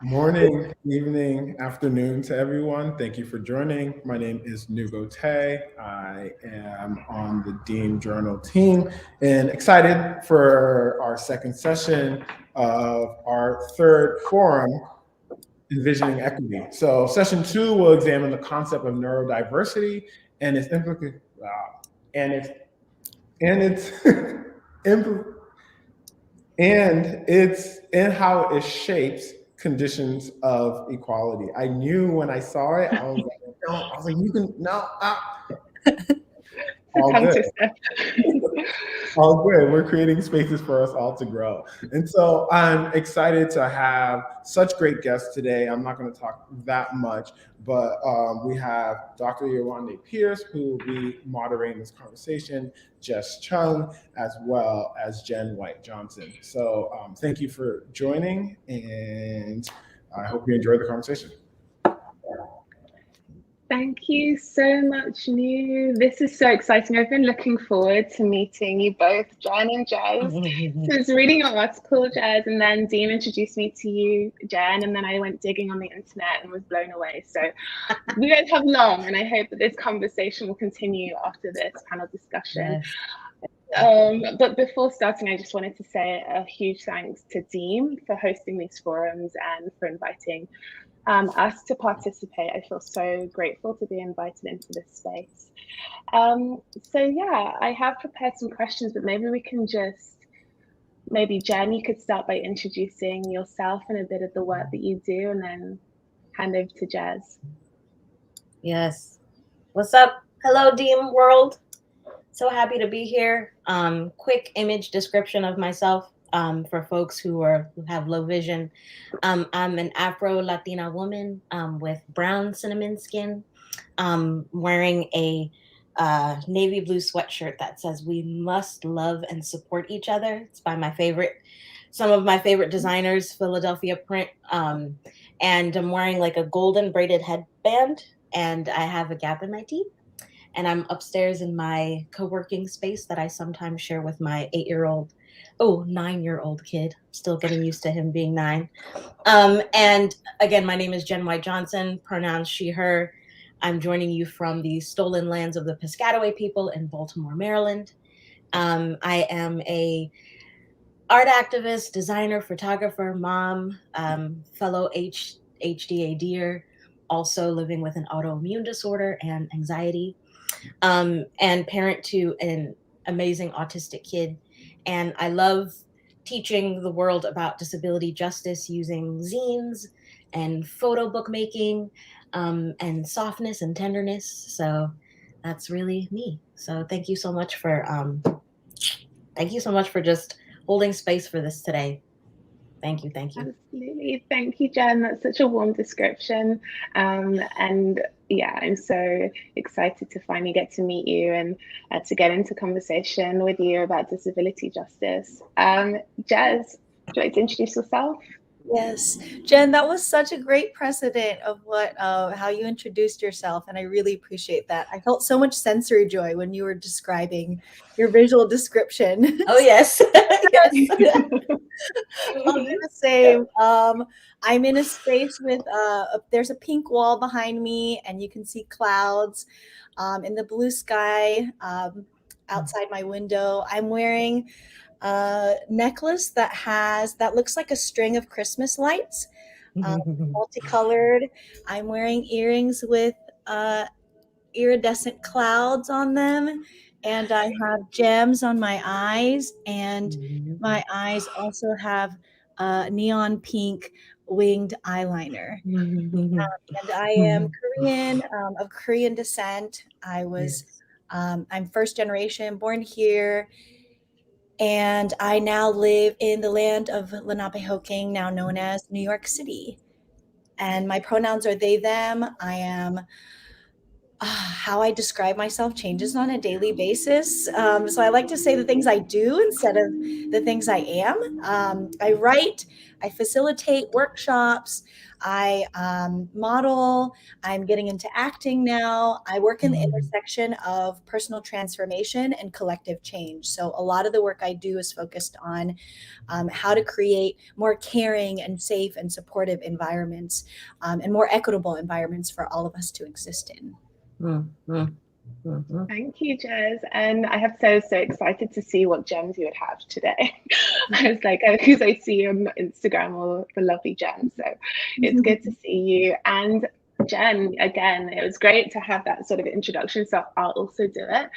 Morning, evening, afternoon to everyone. Thank you for joining. My name is Yewande. I am on the Deem Journal team and excited for our second session of our third forum, Envisioning Equity. So session 2 will examine the concept of neurodiversity and its implications and its and how it shapes conditions of equality. I knew when I saw it, I was like, no, I was like, you can no. All good. All good. We're creating spaces for us all to grow. And so I'm excited to have such great guests today. I'm not going to talk that much, but we have Dr. Yewande Pearse, who will be moderating this conversation, Jess Chung, as well as Jen White-Johnson. So thank you for joining, and I hope you enjoyed the conversation. Thank you so much, New. This is so exciting. I've been looking forward to meeting you both, Jen and Jess. So I was reading your article, Jess, and then Deem introduced me to you, Jen, and then I went digging on the internet and was blown away. So we don't have long, and I hope that this conversation will continue after this panel discussion. Yes. But before starting, I just wanted to say a huge thanks to Deem for hosting these forums and for inviting us to participate. I feel so grateful to be invited into this space. So yeah, I have prepared some questions, but maybe we can maybe Jen, you could start by introducing yourself and a bit of the work that you do, and then hand over to Jezz. Yes. What's up? Hello, Deem world. So happy to be here. Quick image description of myself. For folks who have low vision. I'm an Afro-Latina woman with brown cinnamon skin, wearing a navy blue sweatshirt that says "We must love and support each other." It's by some of my favorite designers, Philadelphia print. And I'm wearing like a golden braided headband, and I have a gap in my teeth. And I'm upstairs in my co-working space that I sometimes share with my 9-year-old kid. Still getting used to him being 9. And again, my name is Jen White-Johnson, pronouns she, her. I'm joining you from the stolen lands of the Piscataway people in Baltimore, Maryland. I am a art activist, designer, photographer, mom, fellow HDADer, also living with an autoimmune disorder and anxiety, and parent to an amazing autistic kid. And I love teaching the world about disability justice using zines and photo bookmaking, and softness and tenderness. So that's really me. So thank you so much for just holding space for this today. Thank you. Absolutely. Thank you, Jen. That's such a warm description. And yeah, I'm so excited to finally get to meet you and to get into conversation with you about disability justice. Jess, would you like to introduce yourself? Yes, Jen, that was such a great precedent of how you introduced yourself, and I really appreciate that. I felt so much sensory joy when you were describing your visual description. Oh yes. Yes. I'm the same. I'm in a space with there's a pink wall behind me, and you can see clouds in the blue sky outside my window. I'm wearing a necklace that looks like a string of Christmas lights, multicolored. I'm wearing earrings with iridescent clouds on them, and I have gems on my eyes, and my eyes also have neon pink winged eyeliner. And I am Korean, of Korean descent. I'm first generation, born here. And I now live in the land of Lenapehoking, now known as New York City. And my pronouns are they, them. I am how I describe myself changes on a daily basis. So I like to say the things I do instead of the things I am. I write, I facilitate workshops, I model, I'm getting into acting now. I work in the intersection of personal transformation and collective change. So a lot of the work I do is focused on how to create more caring and safe and supportive environments, and more equitable environments for all of us to exist in. Thank you, Jess. And I have so excited to see what gems you would have today. I was like, because I see on Instagram all the lovely gems. So it's good to see you. And Jen, again, it was great to have that sort of introduction. So I'll also do it.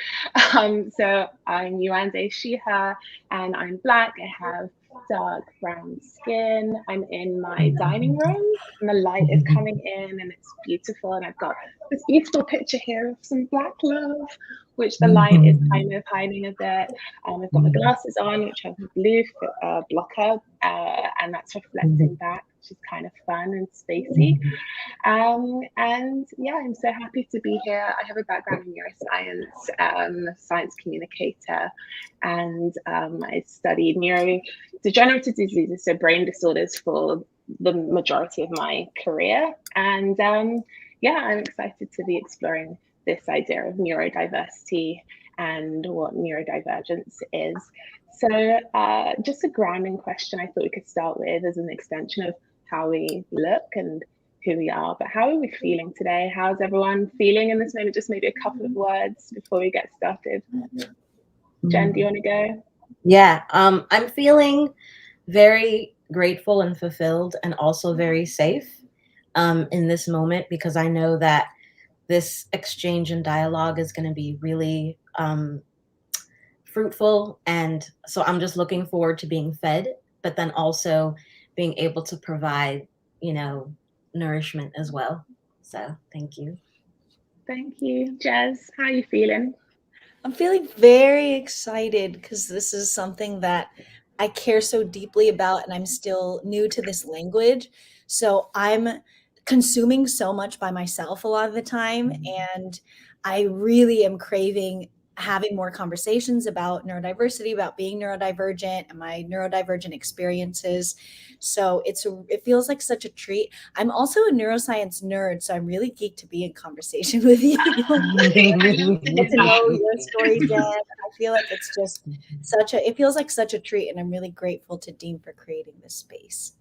So I'm Yewande, she, her, and I'm Black. I have dark brown skin. I'm in my dining room and the light is coming in and it's beautiful. And I've got this beautiful picture here of some black love, which the light is kind of hiding a bit. I've got my glasses on, which have a blue blocker, and that's reflecting back, which is kind of fun and spacey. And yeah, I'm so happy to be here. I have a background in neuroscience, science communicator, and I studied neurodegenerative diseases, so brain disorders, for the majority of my career. And yeah, I'm excited to be exploring this idea of neurodiversity and what neurodivergence is. So just a grounding question I thought we could start with as an extension of how we look and who we are, but how are we feeling today? How's everyone feeling in this moment? Just maybe a couple of words before we get started. Jen, do you want to go? Yeah, I'm feeling very grateful and fulfilled, and also very safe in this moment, because I know that this exchange and dialogue is going to be really fruitful. And so I'm just looking forward to being fed, but then also being able to provide, nourishment as well. So thank you. Thank you. Jezz, how are you feeling? I'm feeling very excited because this is something that I care so deeply about, and I'm still new to this language. So I'm consuming so much by myself a lot of the time, and I really am craving having more conversations about neurodiversity, about being neurodivergent and my neurodivergent experiences. So it feels like such a treat. I'm also a neuroscience nerd, so I'm really geeked to be in conversation with you. Get to know your story, Jen. I feel like it's just it feels like such a treat, and I'm really grateful to Deem for creating this space.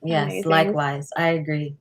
Yes, amazing. Likewise. I agree.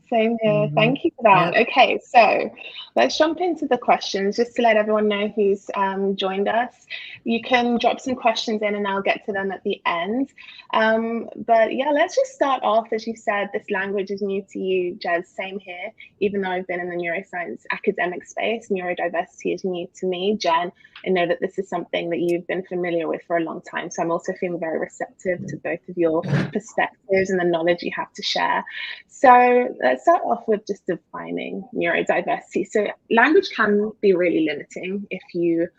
Same here. Thank you for that. Yep. Okay, so let's jump into the questions just to let everyone know who's joined us. You can drop some questions in and I'll get to them at the end. But yeah, let's just start off. As you said, this language is new to you, Jezz. Same here. Even though I've been in the neuroscience academic space, neurodiversity is new to me. Jen, I know that this is something that you've been familiar with for a long time. So I'm also feeling very receptive to both of your perspectives and the knowledge you have to share. So let's start off with just defining neurodiversity. So language can be really limiting if you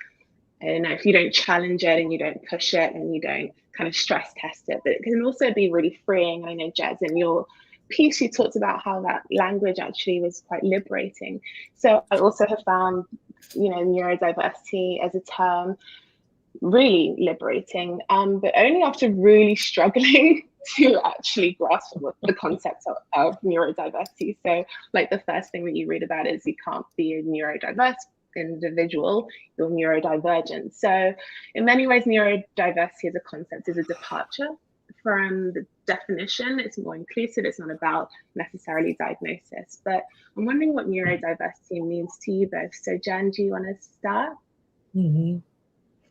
don't challenge it and you don't push it and you don't kind of stress test it, but it can also be really freeing. I know, Jezz, in your piece, you talked about how that language actually was quite liberating. So I also have found, neurodiversity as a term really liberating, but only after really struggling to actually grasp the concept of neurodiversity. So like the first thing that you read about is you can't be a neurodiverse individual, you're neurodivergent. So in many ways, neurodiversity as a concept is a departure from the definition. It's more inclusive. It's not about necessarily diagnosis. But I'm wondering what neurodiversity means to you both. So Jen, do you want to start?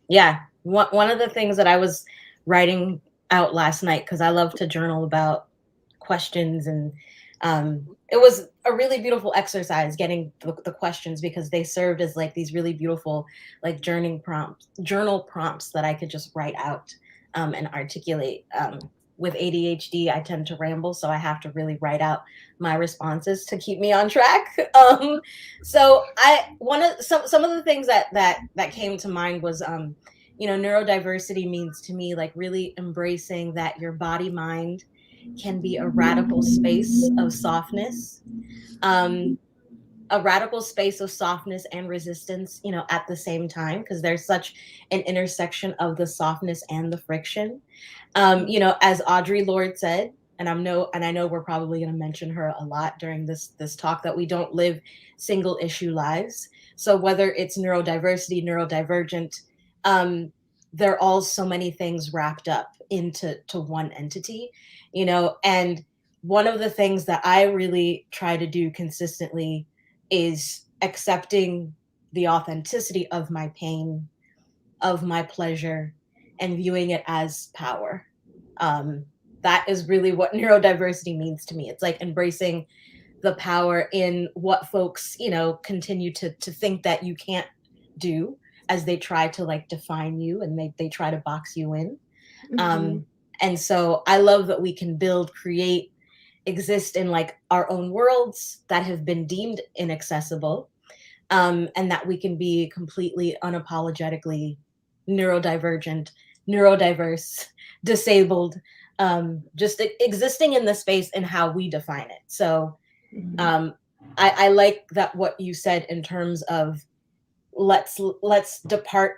Yeah, one of the things that I was writing out last night, because I love to journal about questions, and it was a really beautiful exercise getting the questions, because they served as like these really beautiful like journal prompts that I could just write out and articulate. With ADHD, I tend to ramble, so I have to really write out my responses to keep me on track. So some of the things that came to mind was, neurodiversity means to me like really embracing that your body mind can be a radical space of softness. a radical space of softness and resistance, you know, at the same time, because there's such an intersection of the softness and the friction. You know, as Audre Lorde said, and I know we're probably going to mention her a lot during this talk, that we don't live single issue lives. So whether it's neurodiversity, neurodivergent, there are all so many things wrapped up into one entity, you know. And one of the things that I really try to do consistently is accepting the authenticity of my pain, of my pleasure, and viewing it as power. That is really what neurodiversity means to me. It's like embracing the power in what folks, you know, continue to think that you can't do, as they try to like define you and they try to box you in. And so I love that we can build, create, exist in like our own worlds that have been deemed inaccessible, and that we can be completely unapologetically neurodivergent, neurodiverse, disabled, just existing in the space and how we define it. So I like that what you said in terms of let's depart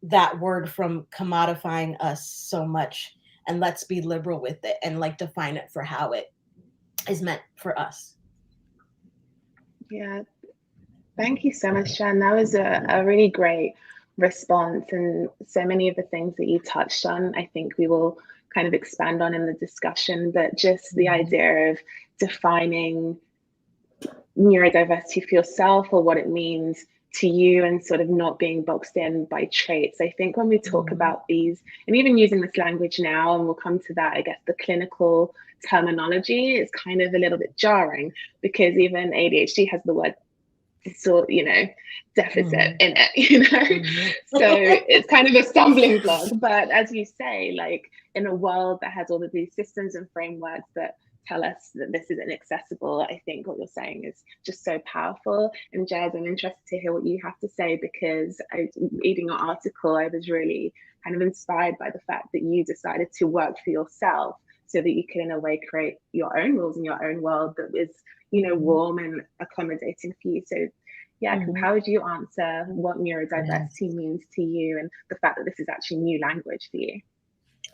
that word from commodifying us so much, and let's be liberal with it and like define it for how it is meant for us. Yeah, thank you so much, Jen. That was a really great response, and so many of the things that you touched on, I think we will kind of expand on in the discussion, but just the idea of defining neurodiversity for yourself, or what it means to you, and sort of not being boxed in by traits. I think when we talk about these, and even using this language now, and we'll come to that, I guess the clinical terminology is kind of a little bit jarring, because even ADHD has the word deficit in it, you know. So it's kind of a stumbling block. But as you say, like in a world that has all of these systems and frameworks that tell us that this is inaccessible, I think what you're saying is just so powerful. And Jezz, I'm interested to hear what you have to say, because reading your article, I was really kind of inspired by the fact that you decided to work for yourself so that you can in a way create your own rules in your own world that is, you know, warm and accommodating for you. So yeah, how would you answer what neurodiversity means to you, and the fact that this is actually new language for you?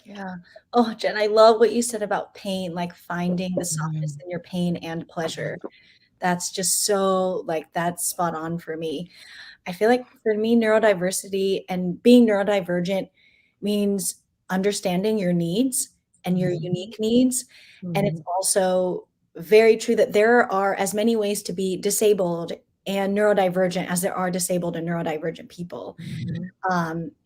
Yeah. Oh, Jen, I love what you said about pain, like finding the softness in your pain and pleasure. That's just so like, that's spot on for me. I feel like for me, neurodiversity and being neurodivergent means understanding your needs and your unique needs. And it's also very true that there are as many ways to be disabled and neurodivergent as there are disabled and neurodivergent people.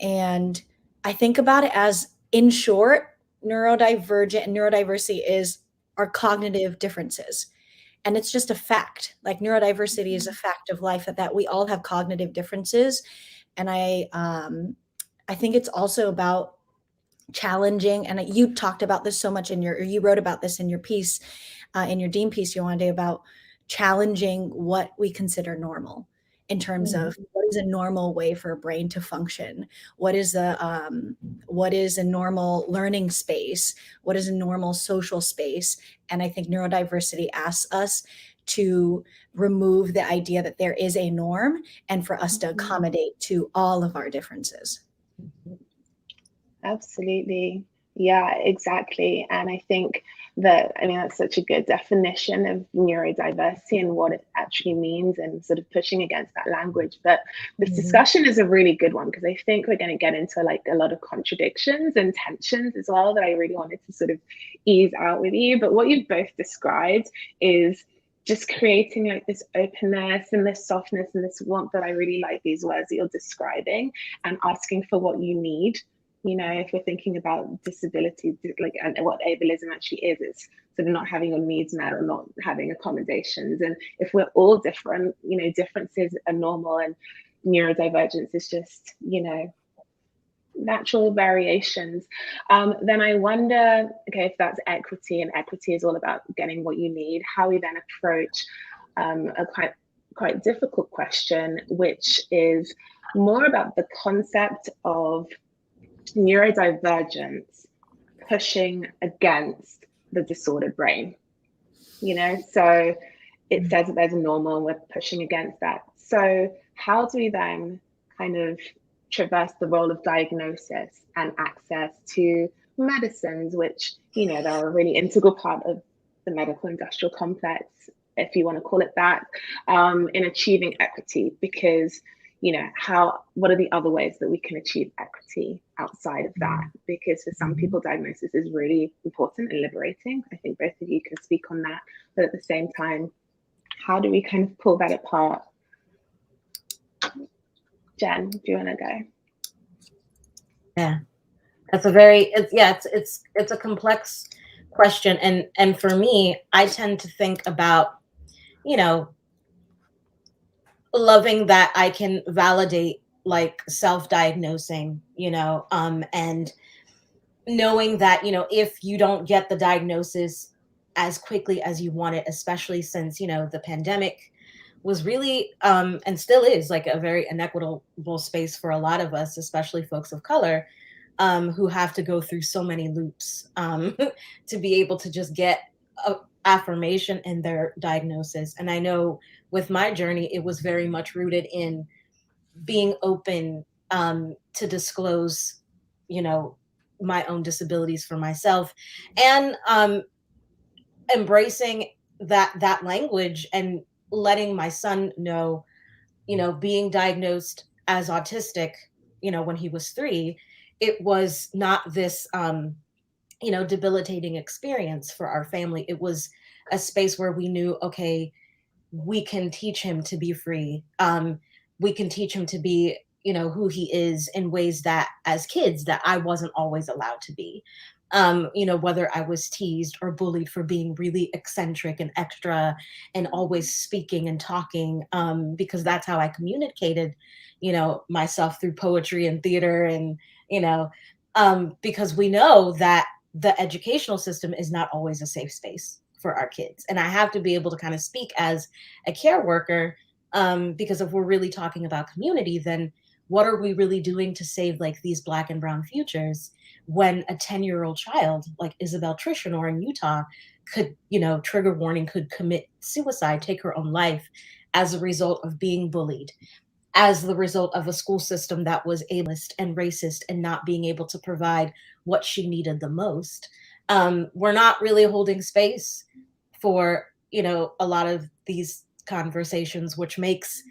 And I think about it as, in short, neurodivergent and neurodiversity are cognitive differences. And it's just a fact. Like neurodiversity is a fact of life, that we all have cognitive differences. And I think it's also about challenging, and you talked about this so much you wrote about this in your piece, in your Deem piece, Yewande, about challenging what we consider normal in terms of what is a normal way for a brain to function, what is a normal learning space, what is a normal social space. And I think neurodiversity asks us to remove the idea that there is a norm, and for us to accommodate to all of our differences. Absolutely. Yeah, exactly. And I think that, I mean, that's such a good definition of neurodiversity and what it actually means, and sort of pushing against that language. But this discussion is a really good one, because I think we're going to get into like a lot of contradictions and tensions as well that I really wanted to sort of ease out with you. But what you've both described is just creating like this openness and this softness and this warmth, that I really like these words that you're describing, and asking for what you need. You know, if we're thinking about disability, like, and what ableism actually is, it's sort of not having your needs met or not having accommodations. And if we're all different, you know, differences are normal, and neurodivergence is just, you know, natural variations. Then I wonder, okay, if that's equity, and equity is all about getting what you need, how we then approach a quite difficult question, which is more about the concept of neurodivergence pushing against the disordered brain. You know, so it says that there's a normal and we're pushing against that. So how do we then kind of traverse the role of diagnosis and access to medicines, which, you know, they're a really integral part of the medical industrial complex, if you want to call it that, in achieving equity? Because, you know, what are the other ways that we can achieve equity outside of that? Because for some people, diagnosis is really important and liberating. I think both of you can speak on that. But at the same time, how do we kind of pull that apart? Jen, do you want to go? Yeah, that's a very, it's a complex question. And for me, I tend to think about, you know, loving that I can validate like self-diagnosing, you know, and knowing that, you know, if you don't get the diagnosis as quickly as you want it, especially since, you know, the pandemic was really and still is like a very inequitable space for a lot of us, especially folks of color, who have to go through so many loops to be able to just get a affirmation in their diagnosis. And I know with my journey, it was very much rooted in being open to disclose, you know, my own disabilities for myself, and embracing that language and letting my son know, you know, being diagnosed as autistic, you know, when he was 3, it was not this you know, debilitating experience for our family. It was a space where we knew, okay, we can teach him to be free. We can teach him to be, you know, who he is in ways that as kids that I wasn't always allowed to be. You know, whether I was teased or bullied for being really eccentric and extra and always speaking and talking, because that's how I communicated, you know, myself through poetry and theater. And, you know, because we know that the educational system is not always a safe space for our kids. And I have to be able to kind of speak as a care worker, because if we're really talking about community, then what are we really doing to save like these Black and brown futures when a 10-year-old child like Isabel Trishanor in Utah could, you know, trigger warning, could commit suicide, take her own life as a result of being bullied, as the result of a school system that was ableist and racist and not being able to provide what she needed the most. We're not really holding space for, you know, a lot of these conversations, which makes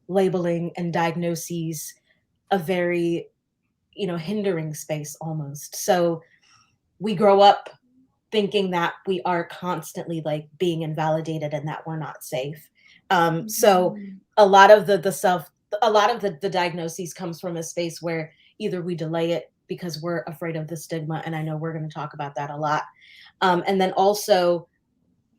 labeling and diagnoses a very, you know, hindering space almost. So we grow up thinking that we are constantly like being invalidated and that we're not safe. So a lot of the diagnoses comes from a space where either we delay it because we're afraid of the stigma, and I know we're going to talk about that a lot. And then also,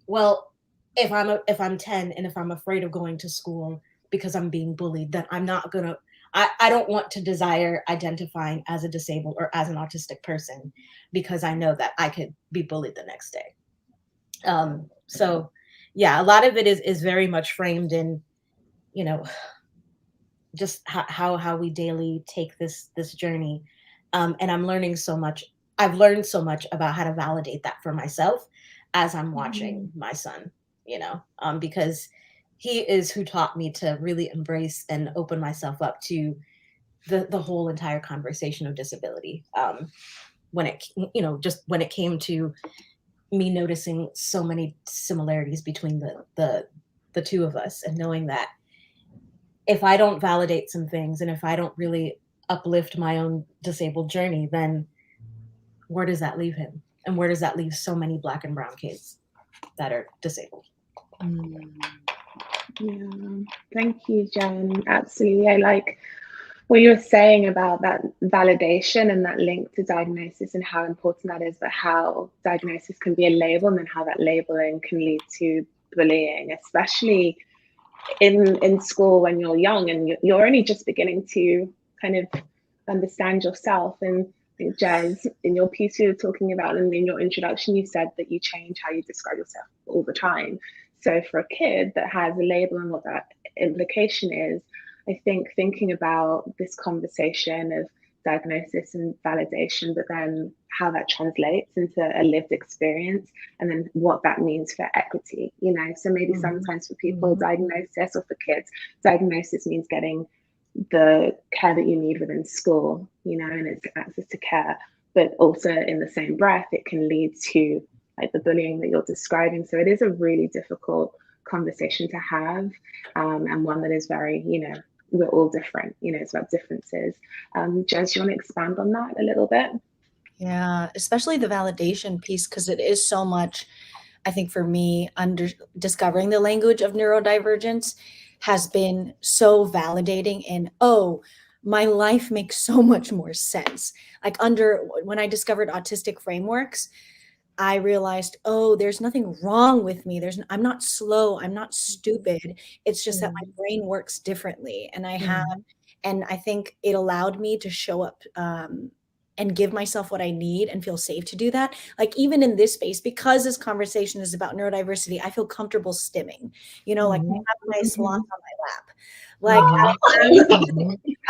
well, if I'm 10 and if I'm afraid of going to school because I'm being bullied, then I'm not gonna. I don't want to desire identifying as a disabled or as an autistic person because I know that I could be bullied the next day. So yeah, a lot of it is very much framed in, you know, just how we daily take this journey. And I'm learning so much. I've learned so much about how to validate that for myself as I'm watching my son, you know, because he is who taught me to really embrace and open myself up to the whole entire conversation of disability. When it, you know, just when it came to me noticing so many similarities between the two of us, and knowing that if I don't validate some things and if I don't really uplift my own disabled journey, then where does that leave him? And where does that leave so many Black and brown kids that are disabled? Yeah, thank you, Jen. Absolutely. I like what you were saying about that validation and that link to diagnosis and how important that is, but how diagnosis can be a label and then how that labeling can lead to bullying, especially in school when you're young and you're only just beginning to kind of understand yourself. And I think, Jezz, in your piece you were talking about, and in your introduction, you said that you change how you describe yourself all the time. So for a kid that has a label and what that implication is, I think thinking about this conversation of diagnosis and validation, but then how that translates into a lived experience, and then what that means for equity, So maybe sometimes for people, diagnosis, or for kids, diagnosis means getting the care that you need within school, and it's access to care. But also in the same breath, it can lead to like the bullying that you're describing. So it is a really difficult conversation to have, and one that is very, we're all different, it's about differences. Jess, do you want to expand on that a little bit? Yeah, especially the validation piece, because it is so much, I think for me, discovering the language of neurodivergence has been so validating in, oh, my life makes so much more sense. Like when I discovered autistic frameworks, I realized, oh, there's nothing wrong with me. I'm not slow. I'm not stupid. It's just that my brain works differently. And I think it allowed me to show up and give myself what I need and feel safe to do that. Like even in this space, because this conversation is about neurodiversity, I feel comfortable stimming, like I have my slots on my lap. Like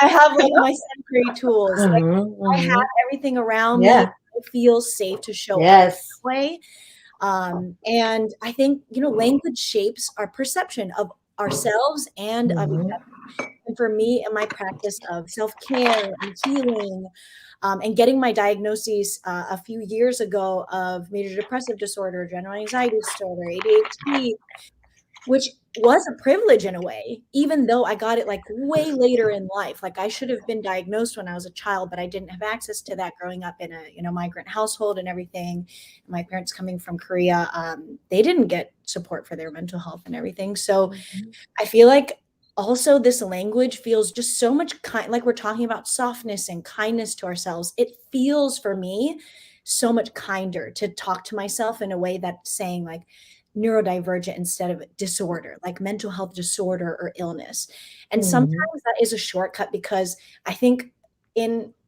I have like my sensory tools. Like I have everything around me. It feels safe to show up that way. And I think, language shapes our perception of ourselves and of each other. And for me, in my practice of self-care and healing, and getting my diagnoses a few years ago of major depressive disorder, general anxiety disorder, ADHD, which was a privilege in a way, even though I got it like way later in life. Like I should have been diagnosed when I was a child, but I didn't have access to that growing up in a migrant household and everything. My parents coming from Korea, they didn't get support for their mental health and everything. So I feel like also this language feels just so much like we're talking about softness and kindness to ourselves. It feels for me so much kinder to talk to myself in a way that's saying like neurodivergent instead of disorder, like mental health disorder or illness. And sometimes that is a shortcut, because I think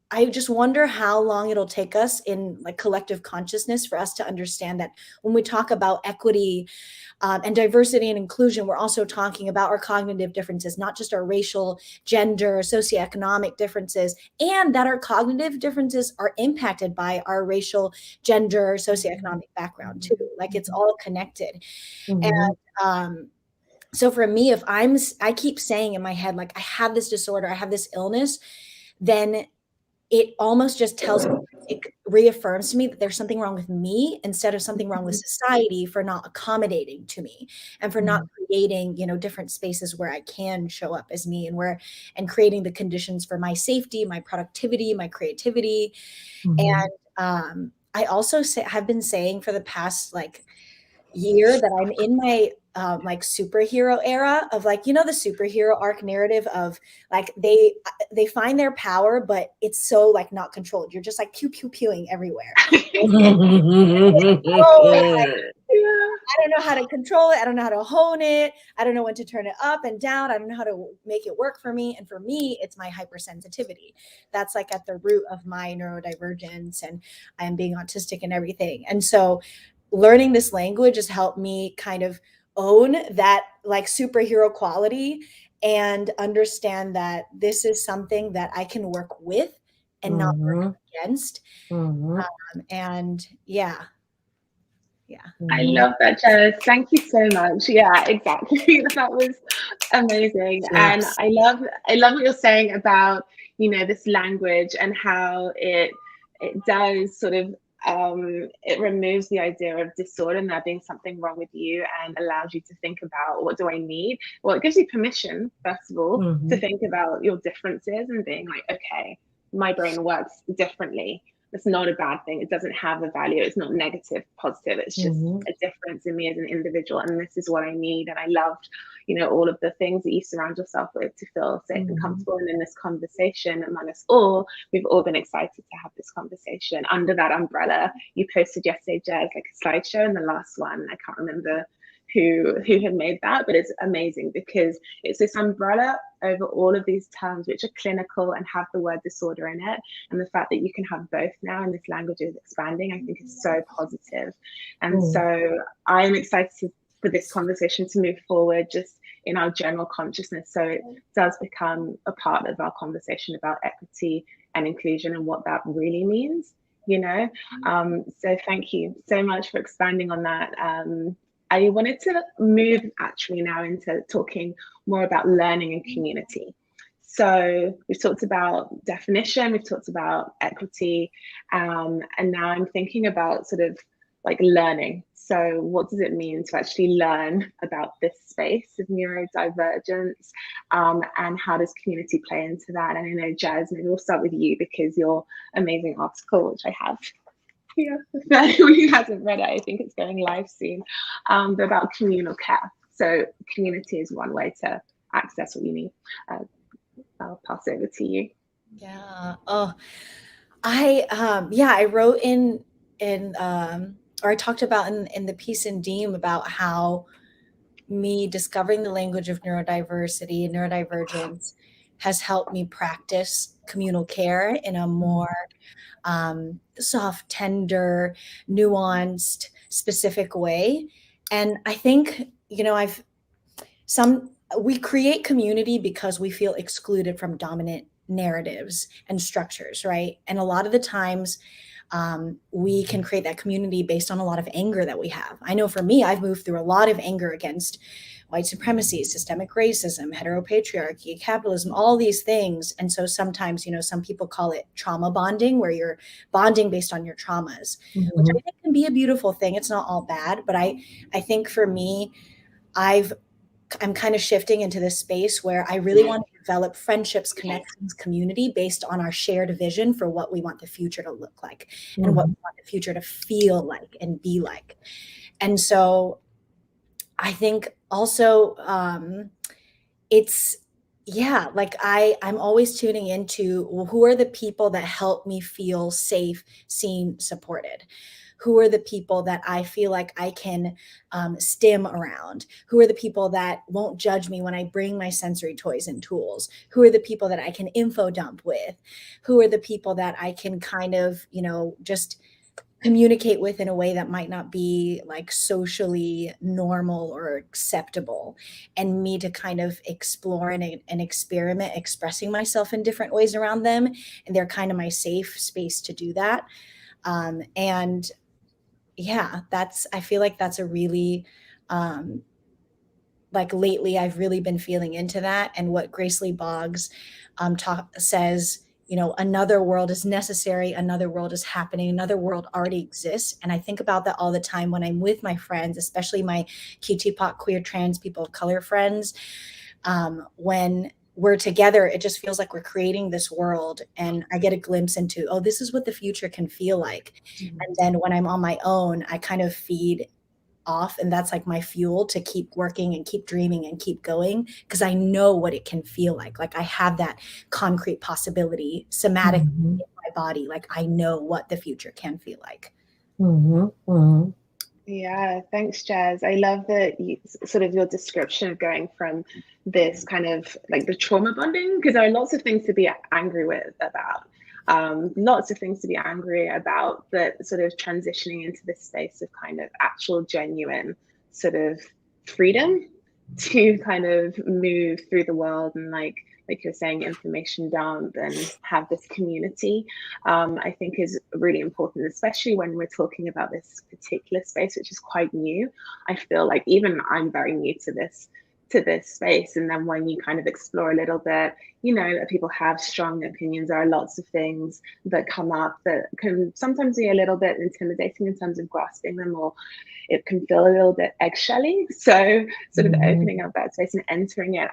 I just wonder how long it'll take us in like collective consciousness for us to understand that when we talk about equity and diversity and inclusion, we're also talking about our cognitive differences, not just our racial, gender, socioeconomic differences, and that our cognitive differences are impacted by our racial, gender, socioeconomic background too. Like it's all connected. And so for me, if I keep saying in my head, like I have this disorder, I have this illness, then it almost just tells me, it reaffirms to me that there's something wrong with me instead of something wrong with society for not accommodating to me and for not creating, different spaces where I can show up as me and creating the conditions for my safety, my productivity, my creativity. And I also have been saying for the past like year that I'm in my like superhero era of like, the superhero arc narrative of like they find their power, but it's so like not controlled. You're just like pew pew pewing everywhere. I don't know how to control it. I don't know how to hone it. I don't know when to turn it up and down. I don't know how to make it work for me. And for me, it's my hypersensitivity. That's like at the root of my neurodivergence, and I am being autistic and everything. And so learning this language has helped me kind of own that like superhero quality and understand that this is something that I can work with and not work against. And yeah. I love that, Jess. Thank you so much. Yeah, exactly. That was amazing. And I love what you're saying about, this language and how it does sort of it removes the idea of disorder and there being something wrong with you, and allows you to think about, what do I need? Well, it gives you permission, first of all, to think about your differences and being like, okay, my brain works differently. It's not a bad thing. It doesn't have a value. It's not negative, positive. It's just a difference in me as an individual. And this is what I need. And I loved, all of the things that you surround yourself with to feel safe and comfortable. And in this conversation among us all, we've all been excited to have this conversation under that umbrella. You posted yesterday, Jezz, like a slideshow, and the last one, I can't remember who had made that, but it's amazing because it's this umbrella over all of these terms which are clinical and have the word disorder in it, and the fact that you can have both now and this language is expanding, I think is so positive. And so I'm excited for this conversation to move forward just in our general consciousness, so it does become a part of our conversation about equity and inclusion and what that really means, so thank you so much for expanding on that. I wanted to move actually now into talking more about learning and community. So we've talked about definition, we've talked about equity, and now I'm thinking about sort of like learning. So what does it mean to actually learn about this space of neurodivergence, and how does community play into that? And I know, Jezz, maybe we'll start with you because your amazing article, which I have here, for anyone who hasn't read it, I think it's going live soon, but about communal care. So community is one way to access what you need. I'll pass over to you. Yeah. Oh, I wrote or I talked about in the piece in Deem about how me discovering the language of neurodiversity and neurodivergence has helped me practice communal care in a more soft, tender, nuanced, specific way. And I think, we create community because we feel excluded from dominant narratives and structures, right? And a lot of the times we can create that community based on a lot of anger that we have. I know for me, I've moved through a lot of anger against white supremacy, systemic racism, heteropatriarchy, capitalism, all these things. And so sometimes, some people call it trauma bonding, where you're bonding based on your traumas, which I think can be a beautiful thing. It's not all bad, but I think for me, I'm kind of shifting into this space where I really want to develop friendships, connections, community based on our shared vision for what we want the future to look like and what we want the future to feel like and be like. And so I think also I'm always tuning into who are the people that help me feel safe, seen, supported. Who are the people that I feel like I can stim around? Who are the people that won't judge me when I bring my sensory toys and tools? Who are the people that I can info dump with? Who are the people that I can kind of, just communicate with in a way that might not be like socially normal or acceptable, and me to kind of explore and experiment, expressing myself in different ways around them. And they're kind of my safe space to do that. And yeah, I feel like that's a really, lately I've really been feeling into that. And what Grace Lee Boggs says, another world is necessary, another world is happening, another world already exists. And I think about that all the time when I'm with my friends, especially my QT-POC, queer, trans, people of color friends. When we're together, it just feels like we're creating this world, and I get a glimpse into, oh, this is what the future can feel like. And then when I'm on my own, I kind of feed off, and that's like my fuel to keep working and keep dreaming and keep going, because I know what it can feel like. Like I have that concrete possibility somatic in my body. Like I know what the future can feel like. Yeah, thanks, Jezz. I love that sort of your description of going from this kind of like the trauma bonding, because there are lots of things to be angry about. Lots of things to be angry about, but sort of transitioning into this space of kind of actual genuine sort of freedom to kind of move through the world and like you're saying, information dump and have this community, I think is really important, especially when we're talking about this particular space, which is quite new. I feel like even I'm very new to this space. And then when you kind of explore a little bit, that people have strong opinions, there are lots of things that come up that can sometimes be a little bit intimidating in terms of grasping them, or it can feel a little bit eggshelly. So sort of opening up that space and entering it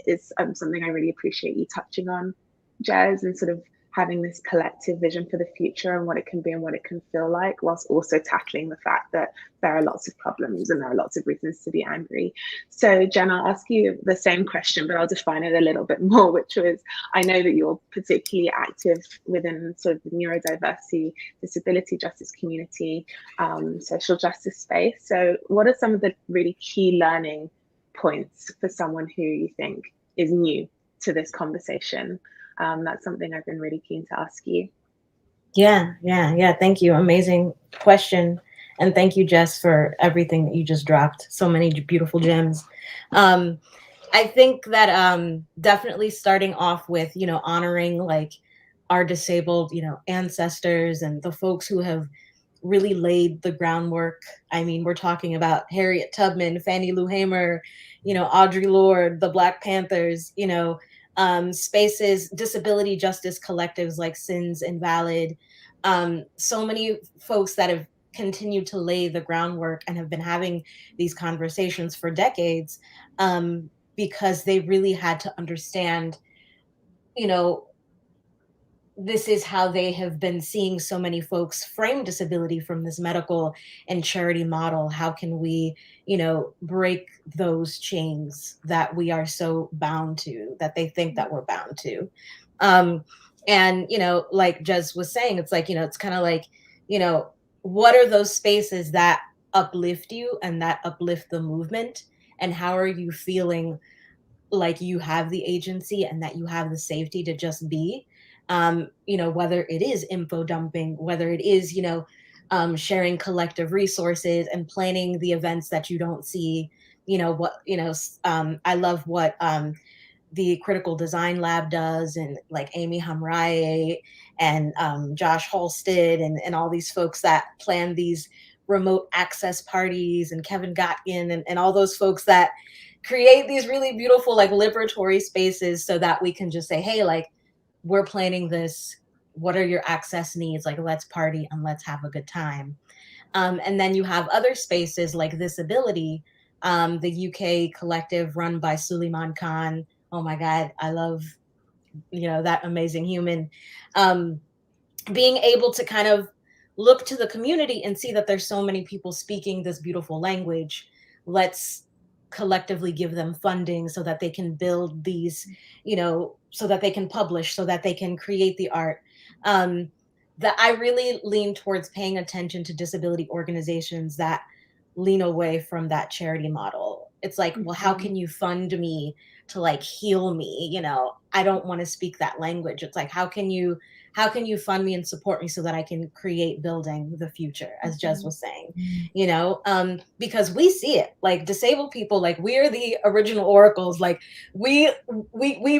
is something I really appreciate you touching on, Jezz, and sort of having this collective vision for the future and what it can be and what it can feel like, whilst also tackling the fact that there are lots of problems and there are lots of reasons to be angry. So Jen, I'll ask you the same question, but I'll define it a little bit more, which was, I know that you're particularly active within sort of the neurodiversity, disability justice community, social justice space. So what are some of the really key learning points for someone who you think is new to this conversation? That's something I've been really keen to ask you. Yeah. Thank you. Amazing question. And thank you, Jess, for everything that you just dropped. So many beautiful gems. I think that definitely starting off with, honoring like our disabled, ancestors and the folks who have really laid the groundwork. I mean, we're talking about Harriet Tubman, Fannie Lou Hamer, Audre Lorde, the Black Panthers, spaces, disability justice collectives like Sins Invalid, so many folks that have continued to lay the groundwork and have been having these conversations for decades, because they really had to understand, this is how they have been seeing so many folks frame disability from this medical and charity model. How can we, break those chains that we are so bound to, that they think that we're bound to? And, like Jezz was saying, it's like, it's kind of like, what are those spaces that uplift you and that uplift the movement? And how are you feeling like you have the agency and that you have the safety to just be? Whether it is info dumping, whether it is, sharing collective resources and planning the events that you don't see, I love what the Critical Design Lab does, and like Amy Hamraye and Josh Halstead and all these folks that plan these remote access parties, and Kevin Gotkin and all those folks that create these really beautiful like liberatory spaces so that we can just say, hey, like, we're planning this. What are your access needs? Like, let's party and let's have a good time. And then you have other spaces like This Ability, the UK collective run by Suleiman Khan. Oh my God, I love, that amazing human. Being able to kind of look to the community and see that there's so many people speaking this beautiful language. Let's collectively give them funding so that they can build these, so that they can publish, so that they can create the art. That I really lean towards paying attention to disability organizations that lean away from that charity model. It's like, well, how can you fund me to like heal me? I don't want to speak that language. It's like, how can you fund me and support me so that I can create building the future, as Jezz was saying, because we see it, like disabled people, like we are the original oracles. Like we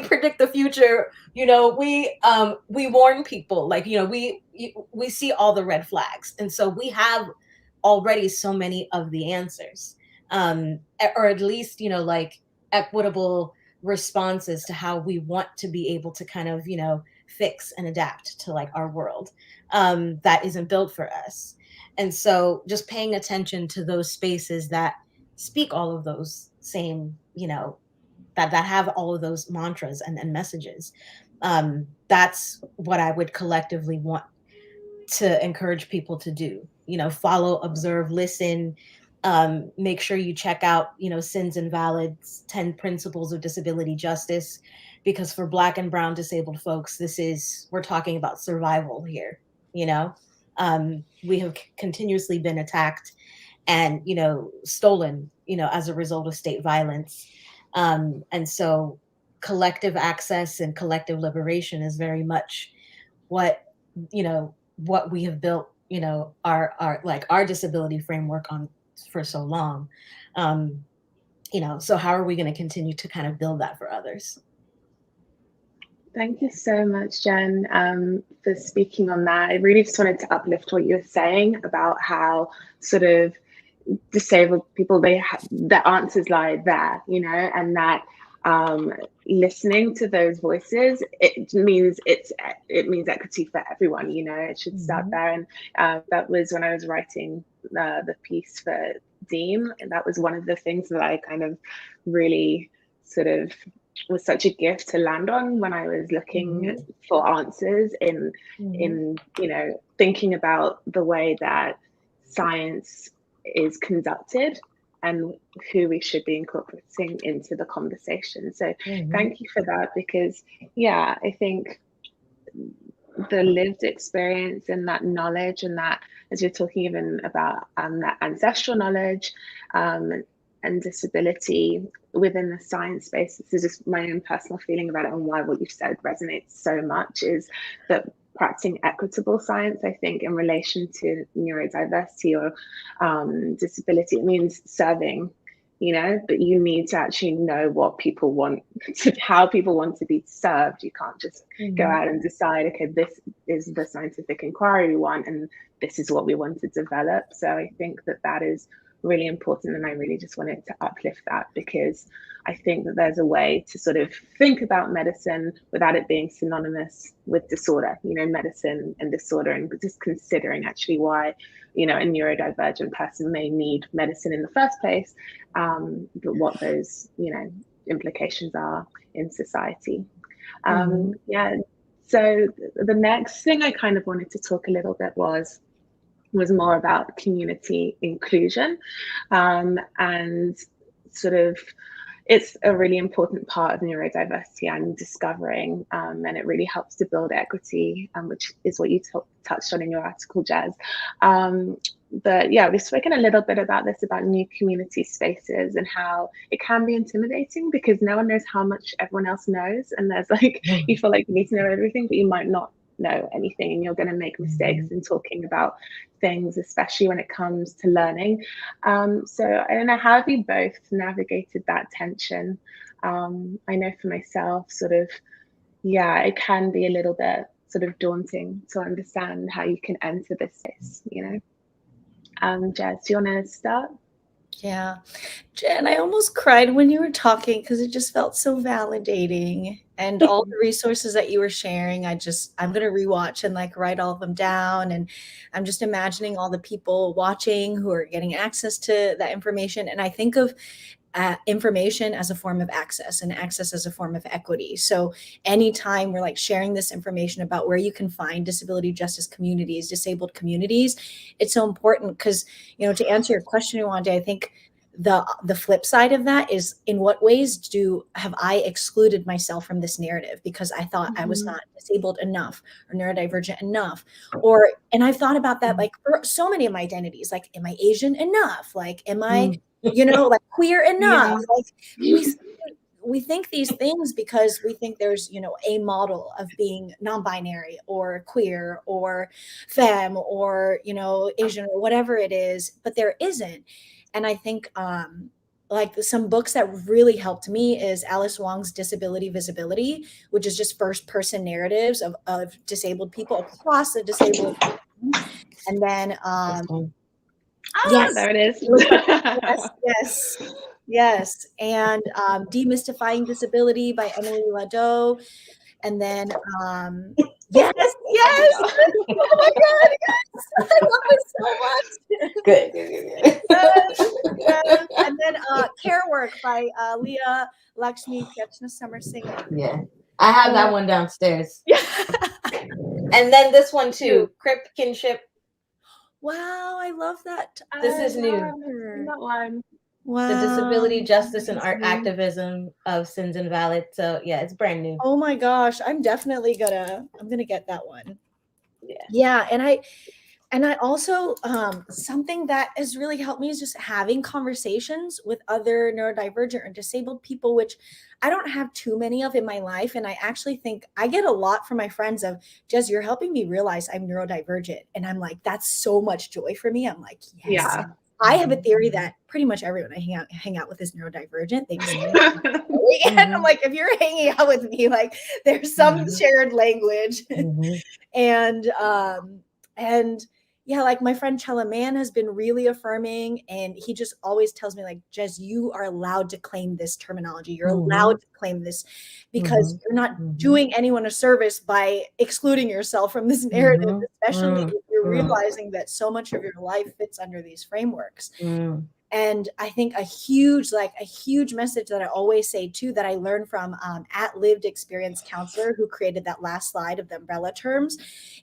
predict the future, we warn people, like, we see all the red flags. And so we have already so many of the answers, or at least, like equitable responses to how we want to be able to kind of, fix and adapt to like our world that isn't built for us. And so just paying attention to those spaces that speak all of those same, that have all of those mantras and messages. That's what I would collectively want to encourage people to do, follow, observe, listen. Make sure you check out, Sins Invalid's 10 Principles of Disability Justice, because for Black and Brown disabled folks, we're talking about survival here. We have continuously been attacked and, stolen, as a result of state violence. And so collective access and collective liberation is very much what we have built, our disability framework on for so long. So how are we going to continue to kind of build that for others? Thank you so much, Jen, for speaking on that. I really just wanted to uplift what you were saying about how sort of disabled people, the answers lie there, and that listening to those voices, it means equity for everyone. It should start there. And that was when I was writing the piece for Deem, and that was one of the things that I kind of really sort of was such a gift to land on when I was looking for answers in thinking about the way that science is conducted and who we should be incorporating into the conversation. So thank you for that, because I think the lived experience and that knowledge, and that, as you're talking even about that ancestral knowledge and disability within the science space, this is just my own personal feeling about it, and why what you've said resonates so much, is that practicing equitable science, I think, in relation to neurodiversity or disability, it means serving you know, but you need to actually know what people want to, how people want to be served. You can't just go out and decide, okay, this is the scientific inquiry we want, and this is what we want to develop. So I think that that is really important, and I really just wanted to uplift that, because I think that there's a way to sort of think about medicine without it being synonymous with disorder, you know, medicine and disorder, and just considering actually why, you know, a neurodivergent person may need medicine in the first place, but what those, you know, implications are in society. Yeah. So the next thing I kind of wanted to talk a little bit was more about community inclusion, and sort of, it's a really important part of neurodiversity I'm discovering, and it really helps to build equity, which is what you touched on in your article, Jezz. But yeah, we've spoken a little bit about this, about new community spaces and how it can be intimidating because no one knows how much everyone else knows. And there's like, you feel like you need to know everything, but you might not know anything, and you're going to make mistakes in talking about things, especially when it comes to learning. So I don't know, how have you both navigated that tension? I know for myself, sort of, yeah, it can be a little bit sort of daunting to understand how you can enter this space, you know. Jess, do you want to start? Yeah, Jen, I almost cried when you were talking because it just felt so validating, and all the resources that you were sharing, I'm going to rewatch and like write all of them down. And I'm just imagining all the people watching who are getting access to that information. And I think of information as a form of access, and access as a form of equity. So anytime we're like sharing this information about where you can find disability justice communities, disabled communities, it's so important because, you know, to answer your question, Yewande, I think the flip side of that is, in what ways have I excluded myself from this narrative because I thought I was not disabled enough or neurodivergent enough, and I've thought about that like for so many of my identities, like, am I Asian enough? Like, am I, you know, like queer enough? Like we think these things because we think there's, you know, a model of being non-binary or queer or femme or, you know, Asian or whatever it is, but there isn't. And I think like some books that really helped me is Alice Wong's Disability Visibility, which is just first person narratives of disabled people across the disabled. And then yes, there it is. Yes. And Demystifying Disability by Emily Ladeau. And then yes. Oh my God, yes. I love it so much. Good. Yes. And then Care Work by Leah Lakshmi Krishnasamar-Singh. Yeah, I have that one downstairs. Yeah. And then this one too, Crip Kinship. Wow, I love that. This is new. That one. Wow. The Disability Justice and Art Activism of Sins Invalid. So yeah, it's brand new. Oh my gosh, I'm gonna get that one. Yeah, and I also something that has really helped me is just having conversations with other neurodivergent or disabled people, which I don't have too many of in my life. And I actually think I get a lot from my friends of, Jess, you're helping me realize I'm neurodivergent. And I'm like, that's so much joy for me. I'm like, yes. Yeah. I have a theory that pretty much everyone I hang out with is neurodivergent. They just and I'm like, if you're hanging out with me, like there's some shared language. And yeah, like my friend Chella Mann has been really affirming, and he just always tells me like, Jess, you are allowed to claim this terminology. You're allowed to claim this because you're not doing anyone a service by excluding yourself from this narrative, especially if you're realizing that so much of your life fits under these frameworks. And I think a huge message that I always say too, that I learned from at Lived Experience counselor who created that last slide of the umbrella terms,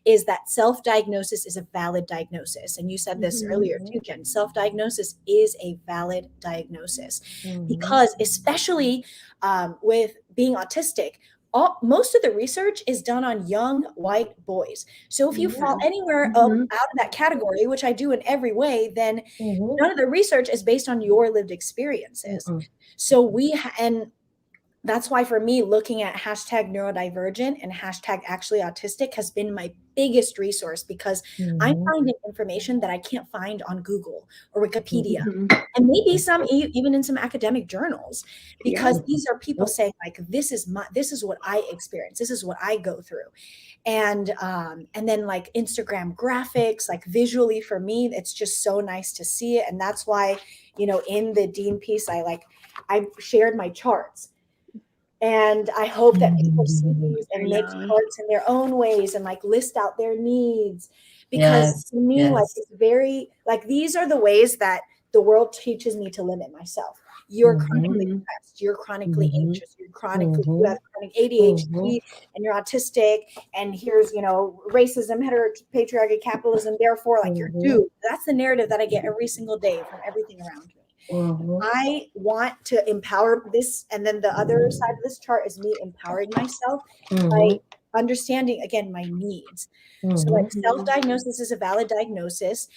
is that self-diagnosis is a valid diagnosis. And you said this earlier too, Jen, self-diagnosis is a valid diagnosis because especially with being autistic, most of the research is done on young white boys. So if you fall anywhere out of that category, which I do in every way, then none of the research is based on your lived experiences. So that's why for me, looking at hashtag neurodivergent and hashtag actually autistic has been my biggest resource, because I'm finding information that I can't find on Google or Wikipedia, and maybe some even in some academic journals, because these are people saying like, this is what I experience, this is what I go through. And then like Instagram graphics, like visually for me, it's just so nice to see it. And that's why, you know, in the Deem piece, I shared my charts. And I hope that people see these and make charts in their own ways and like list out their needs. Because to me, like, it's very, like, these are the ways that the world teaches me to limit myself. You're chronically depressed, you're chronically anxious, you have chronic ADHD, and you're autistic, and here's, you know, racism, heteropatriarchy, capitalism, therefore, like, you're doomed. That's the narrative that I get every single day from everything around me. I want to empower this. And then the other side of this chart is me empowering myself by understanding, again, my needs. So like self-diagnosis is a valid diagnosis.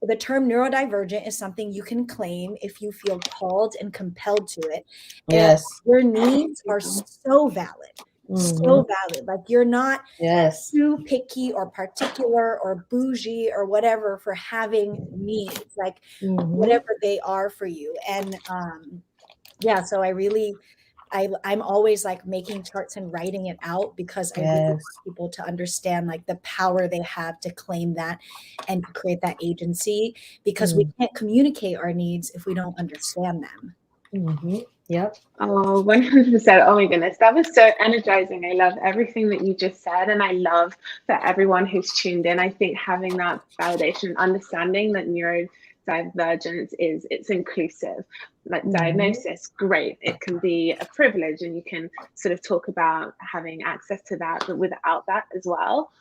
The term neurodivergent is something you can claim if you feel called and compelled to it. And your needs are so valid. So valid. Like, you're not too picky or particular or bougie or whatever for having needs, like whatever they are for you. And so I'm always like making charts and writing it out, because I really want people to understand like the power they have to claim that and to create that agency, because we can't communicate our needs if we don't understand them. Oh, 100%. Oh my goodness, that was so energizing. I love everything that you just said, and I love that everyone who's tuned in, I think having that validation, understanding that neurodivergence it's inclusive. Like diagnosis, great, it can be a privilege, and you can sort of talk about having access to that, but without that as well,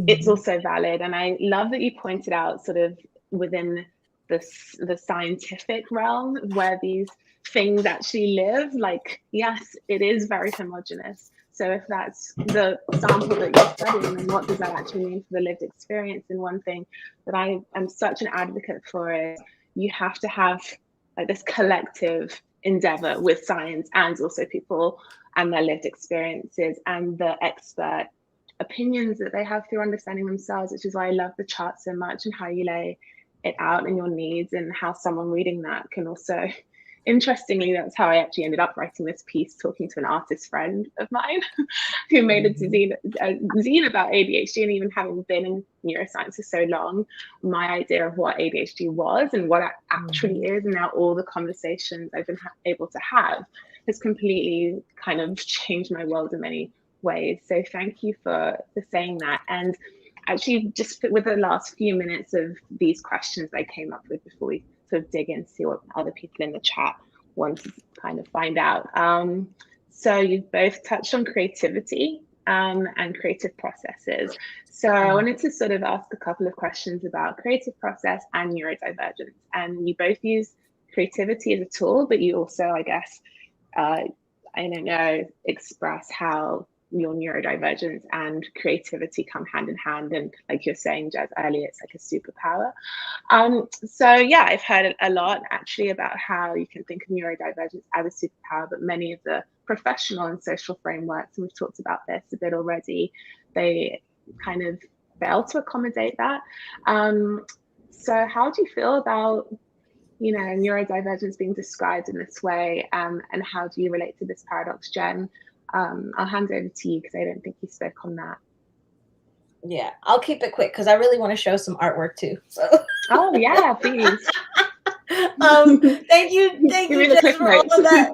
it's also valid. And I love that you pointed out sort of within the scientific realm where these things actually live, like, yes, it is very homogenous. So if that's the sample that you're studying, then what does that actually mean for the lived experience? And one thing that I am such an advocate for is you have to have like this collective endeavor with science, and also people and their lived experiences and the expert opinions that they have through understanding themselves, which is why I love the chart so much, and how you lay it out and your needs, and how someone reading that can also, interestingly, that's how I actually ended up writing this piece, talking to an artist friend of mine who made a zine about ADHD, and even having been in neuroscience for so long, my idea of what ADHD was and what it actually is, and now all the conversations I've been able to have has completely kind of changed my world in many ways. So thank you for saying that. And actually, just with the last few minutes of these questions I came up with before we sort of dig in, see what other people in the chat want to kind of find out. So you've both touched on creativity and creative processes. So I wanted to sort of ask a couple of questions about creative process and neurodivergence. And you both use creativity as a tool, but you also, I guess, I don't know, express how your neurodivergence and creativity come hand in hand. And like you're saying, Jezz, earlier, it's like a superpower. So yeah, I've heard a lot actually about how you can think of neurodivergence as a superpower, but many of the professional and social frameworks, and we've talked about this a bit already, they kind of fail to accommodate that. So how do you feel about, you know, neurodivergence being described in this way, and how do you relate to this paradox, Jen? I'll hand it over to you because I don't think you spoke on that. Yeah, I'll keep it quick because I really want to show some artwork too. So. Oh yeah, please. Thank you, Jess, for all of that.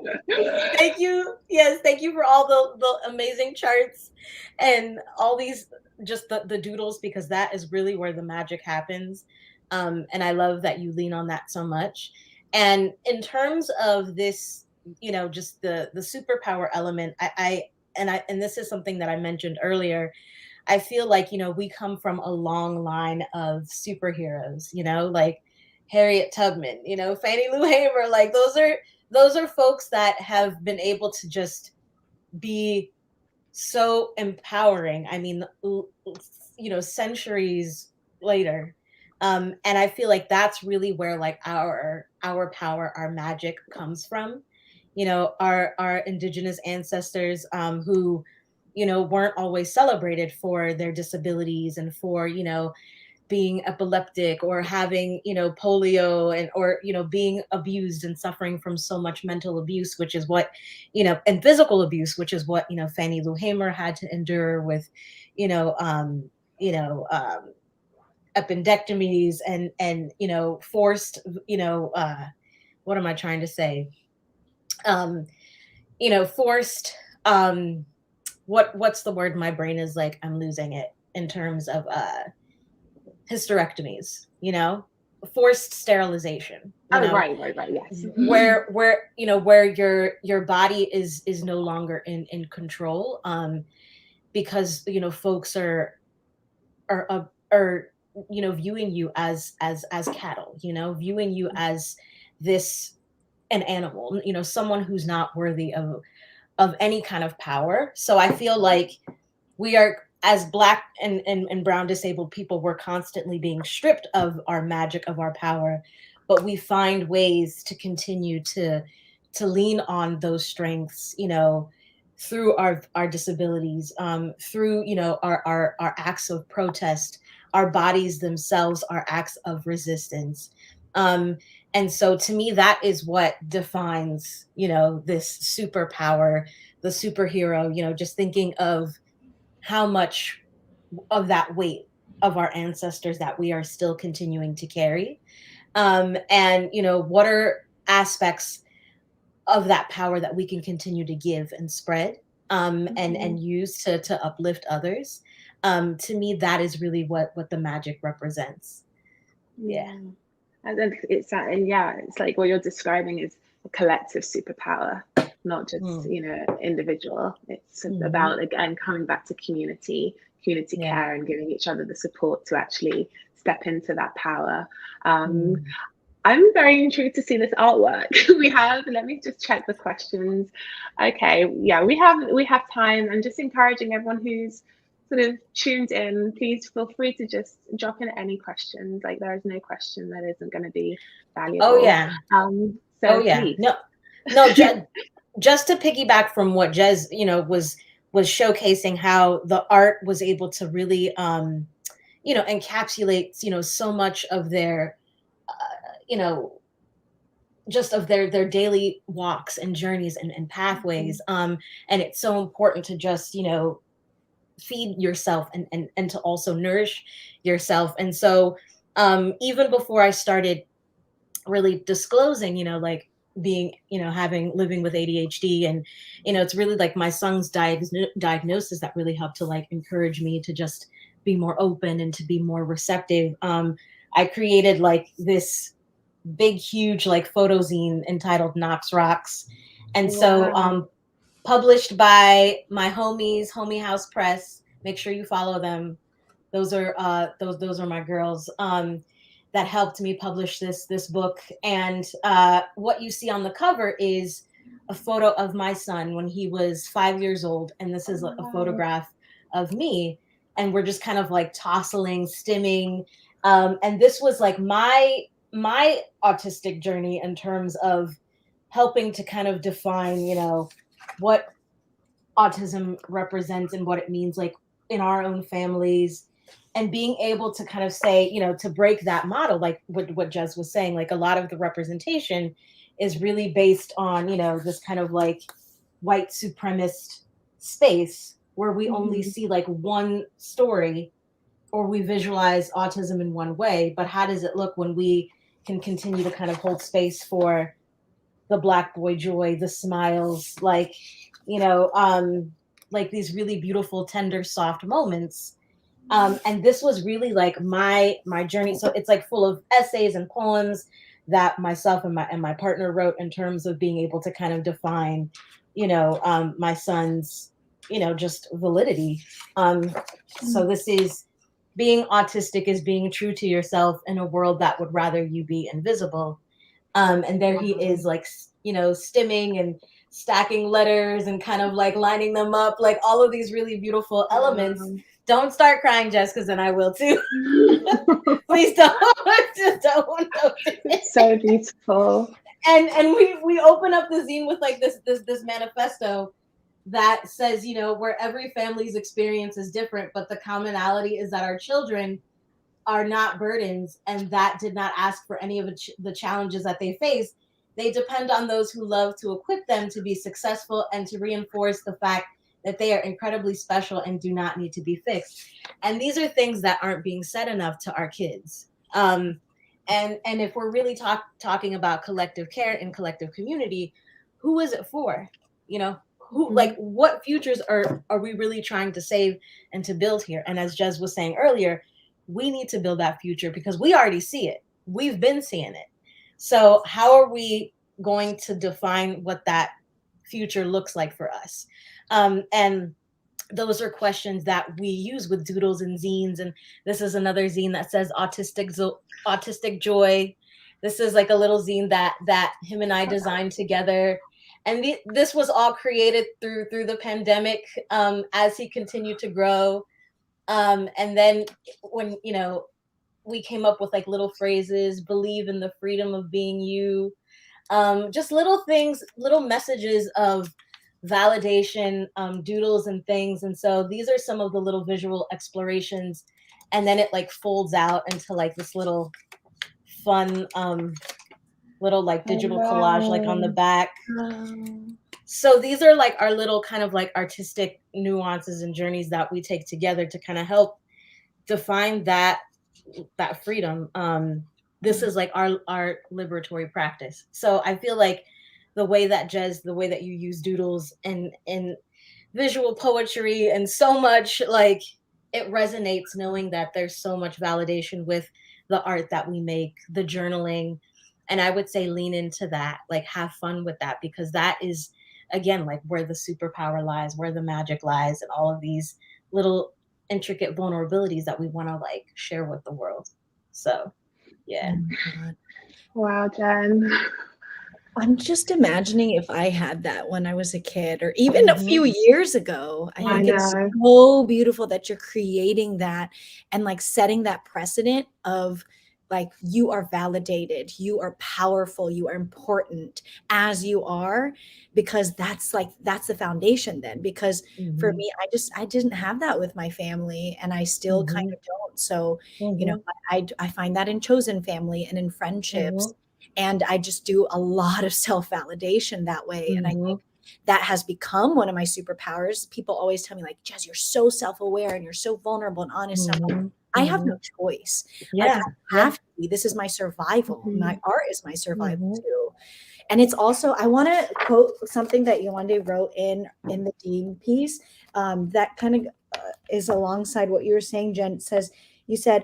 Thank you, yes, thank you for all the amazing charts and all these, just the doodles, because that is really where the magic happens. And I love that you lean on that so much. And in terms of this, you know, just the superpower element, and this is something that I mentioned earlier. I feel like, you know, we come from a long line of superheroes, you know, like Harriet Tubman, you know, Fannie Lou Hamer, like those are folks that have been able to just be so empowering. I mean, you know, centuries later. And I feel like that's really where like our power, our magic comes from. our indigenous ancestors who, weren't always celebrated for their disabilities and for, being epileptic or having, polio or being abused and suffering from so much mental abuse, which is what, and physical abuse, which is what, Fannie Lou Hamer had to endure with, appendectomies and forced, what am I trying to say? Forced, what's the word? My brain is like, I'm losing it in terms of hysterectomies, forced sterilization. Right, yes. Where your body is no longer in control, because folks are viewing you as cattle, viewing you as an animal, someone who's not worthy of any kind of power. So I feel like we are, as Black and brown disabled people, we're constantly being stripped of our magic, of our power, but we find ways to continue to lean on those strengths, through our disabilities, through, our acts of protest, our bodies themselves are acts of resistance. And so to me, that is what defines, this superpower, the superhero, just thinking of how much of that weight of our ancestors that we are still continuing to carry. And, what are aspects of that power that we can continue to give and spread, and use to uplift others. To me, that is really what the magic represents. Yeah. And then it's like what you're describing is a collective superpower, not just individual. It's about, again, coming back to community care and giving each other the support to actually step into that power. I'm very intrigued to see this artwork we have. Let me just check the questions. Okay, yeah, we have time. I'm just encouraging everyone who's sort of tuned in, please feel free to just drop in any questions. Like, there is no question that isn't going to be valuable. Oh yeah. Please. No, just to piggyback from what Jezz, was showcasing, how the art was able to really, encapsulate, so much of their, just of their daily walks and journeys and pathways. And it's so important to just, feed yourself and to also nourish yourself. And so even before I started really disclosing, like being, living with ADHD, and, it's really like my son's diagnosis that really helped to like encourage me to just be more open and to be more receptive. I created like this big, huge, like photo zine entitled Knox Rocks. And so published by my homies, Homie House Press. Make sure you follow them. Those are my girls that helped me publish this book. And what you see on the cover is a photo of my son when he was 5 years old, and this is a photograph of me. And we're just kind of like tossling, stimming, and this was like my autistic journey in terms of helping to kind of define, what autism represents and what it means, like in our own families, and being able to kind of say, to break that model, like what Jess was saying, like a lot of the representation is really based on, this kind of like white supremacist space where we only see like one story, or we visualize autism in one way. But how does it look when we can continue to kind of hold space for the Black boy joy, the smiles, like, like these really beautiful, tender, soft moments. And this was really like my journey. So it's like full of essays and poems that myself and my partner wrote in terms of being able to kind of define, my son's, just validity. So this is, being autistic is being true to yourself in a world that would rather you be invisible. And there he is, like, stimming and stacking letters and kind of like lining them up, like all of these really beautiful elements. Don't start crying, Jess, because then I will too. Please don't. Just don't. It's so beautiful. and we open up the zine with like this manifesto that says, you know, where every family's experience is different, but the commonality is that our children are not burdens, and that did not ask for any of the challenges that they face. They depend on those who love to equip them to be successful and to reinforce the fact that they are incredibly special and do not need to be fixed. And these are things that aren't being said enough to our kids. And if we're really talking about collective care and collective community, who is it for? You know, who, like, what futures are we really trying to save and to build here? And as Jezz was saying earlier, we need to build that future because we already see it. We've been seeing it. So how are we going to define what that future looks like for us? And those are questions that we use with doodles and zines. And this is another zine that says Autistic Joy. This is like a little zine that him and I designed together. And this was all created through the pandemic as he continued to grow. And then when, you know, we came up with like little phrases, believe in the freedom of being you, just little things, little messages of validation, doodles and things. And so these are some of the little visual explorations. And then it like folds out into like this little fun, little like digital collage, like on the back. So these are like our little kind of like artistic nuances and journeys that we take together to kind of help define that freedom. This is like our liberatory practice. So I feel like the way that Jezz, the way that you use doodles and visual poetry and so much, like, it resonates knowing that there's so much validation with the art that we make, the journaling. And I would say lean into that, like have fun with that, because that is, again, like where the superpower lies, where the magic lies, and all of these little intricate vulnerabilities that we want to like share with the world. So, yeah. Wow, Jen. I'm just imagining if I had that when I was a kid, or even a few years ago. I think it's so beautiful that you're creating that and like setting that precedent of like, you are validated, you are powerful, you are important as you are, because that's the foundation then. Because for me, I didn't have that with my family, and I still kind of don't. So, you know, I find that in chosen family and in friendships. And I just do a lot of self-validation that way. And I think that has become one of my superpowers. People always tell me like, Jezz, you're so self-aware and you're so vulnerable and honest. I have no choice. Like, I have to be. This is my survival. My art is my survival too. And it's also, I want to quote something that Yewande wrote in the Deem piece that kind of is alongside what you were saying, Jen. It says, you said,